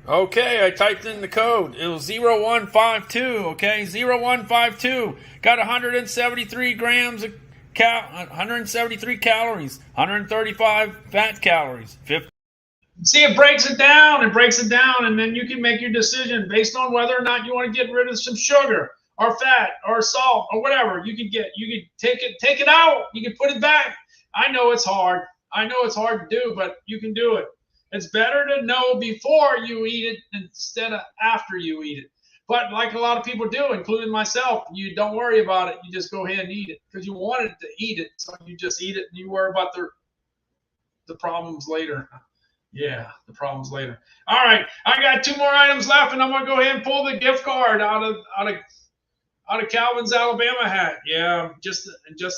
Okay, I typed in the code. It was 0152, okay? 0152. Got 173 grams of 173 calories, 135 fat calories, 50. See, it breaks it down, and then you can make your decision based on whether or not you want to get rid of some sugar or fat or salt or whatever. You could take it out, you can put it back. I know it's hard. To do, but you can do it. It's better to know before you eat it instead of after you eat it. But like a lot of people do, including myself, you don't worry about it. You just go ahead and eat it because you wanted to eat it. So you just eat it and you worry about the problems later. Yeah, the problems later. All right, I got 2 more items left, and I'm gonna go ahead and pull the gift card out of Calvin's Alabama hat. Yeah, in just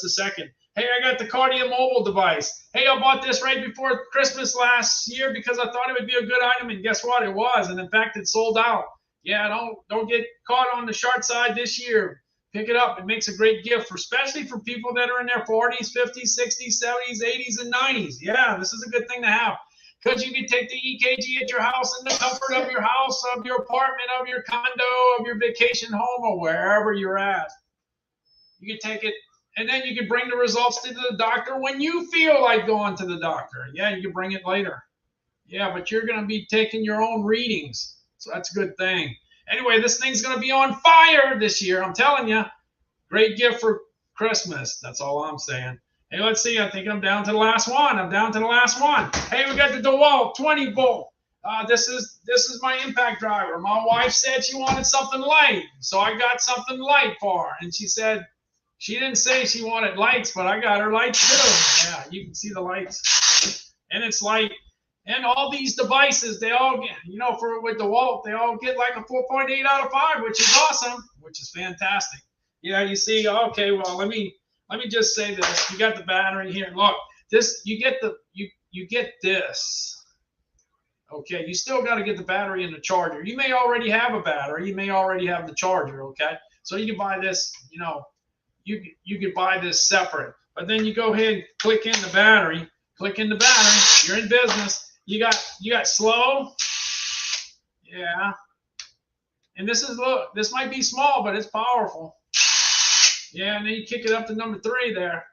a second. Hey, I got the Cardia mobile device. Hey, I bought this right before Christmas last year because I thought it would be a good item, and guess what? It was, and in fact, it sold out. Yeah, don't get caught on the short side this year. Pick it up. It makes a great gift, especially for people that are in their 40s, 50s, 60s, 70s, 80s, and 90s. Yeah, this is a good thing to have. Because you can take the EKG at your house in the comfort of your house, of your apartment, of your condo, of your vacation home, or wherever you're at. You can take it, and then you can bring the results to the doctor when you feel like going to the doctor. Yeah, you can bring it later. Yeah, but you're going to be taking your own readings. So that's a good thing. Anyway, this thing's going to be on fire this year. I'm telling you. Great gift for Christmas. That's all I'm saying. Hey, let's see. I think I'm down to the last one. Hey, we got the DeWalt 20 volt. This is my impact driver. My wife said she wanted something light, so I got something light for her. And she said she didn't say she wanted lights, but I got her lights too. Yeah, you can see the lights, and it's light. And all these devices, they all get, with DeWalt, they all get like a 4.8 out of 5, which is awesome, which is fantastic. Yeah, you see. Okay, well, let me just say this. You got the battery here. Look, you get this. Okay, you still got to get the battery and the charger. You may already have a battery. You may already have the charger. Okay, so you can buy this. You could buy this separate. But then you go ahead and click in the battery. You're in business. You got slow. Yeah. And this might be small, but it's powerful. Yeah, and then you kick it up to number 3 there.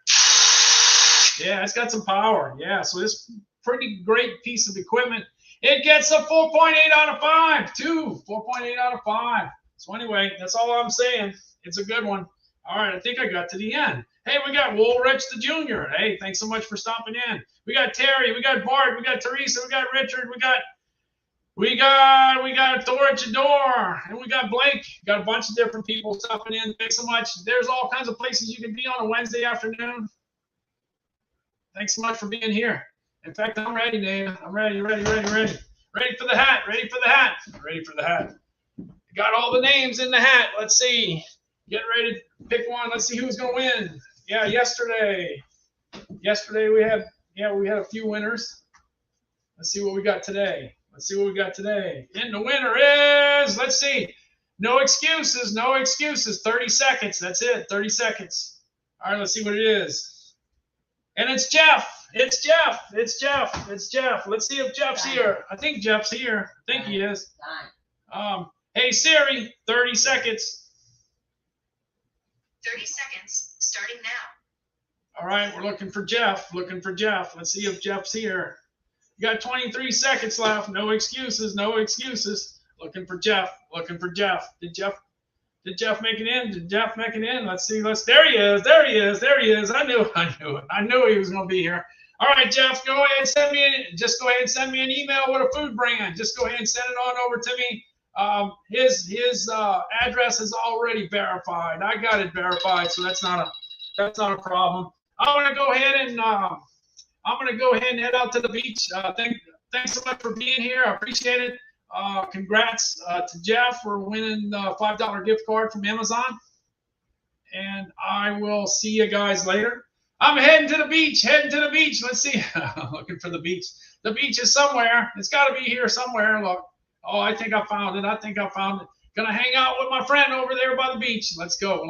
Yeah, it's got some power. Yeah, so it's pretty great piece of equipment. It gets a 4.8 out of 5, too. 4.8 out of 5. So anyway, that's all I'm saying. It's a good one. All right, I think I got to the end. Hey, we got Woolrich the Jr. Hey, thanks so much for stopping in. We got Terry, we got Bart, we got Teresa, we got Richard, we got Thorchador, and we got Blake. Got a bunch of different people stopping in. Thanks so much. There's all kinds of places you can be on a Wednesday afternoon. Thanks so much for being here. In fact, I'm ready, Nate. I'm ready. Ready for the hat. Ready for the hat. Got all the names in the hat. Let's see. Get ready to pick one. Let's see who's going to win. Yeah, yesterday we had a few winners. Let's see what we got today. And the winner is, let's see, no excuses. 30 seconds. That's it. 30 seconds. All right, let's see what it is. And it's Jeff. It's Jeff. Let's see if Jeff's here. I think Jeff's here. I think he is. Hey Siri, 30 seconds. 30 seconds, starting now. All right, we're looking for Jeff. Let's see if Jeff's here. You got 23 seconds left. No excuses. Looking for Jeff. Did Jeff make it in? Let's see. There he is. I knew he was going to be here. All right, Jeff, go ahead and send me an email with a food brand. Just go ahead and send it on over to me. His address is already verified. I got it verified, so that's not a problem. I'm gonna go ahead and head out to the beach. Thanks so much for being here. I appreciate it. Congrats to Jeff for winning the $5 gift card from Amazon. And I will see you guys later. I'm heading to the beach. Let's see. Looking for the beach. The beach is somewhere. It's got to be here somewhere. Look. Oh, I think I found it. Gonna hang out with my friend over there by the beach. Let's go.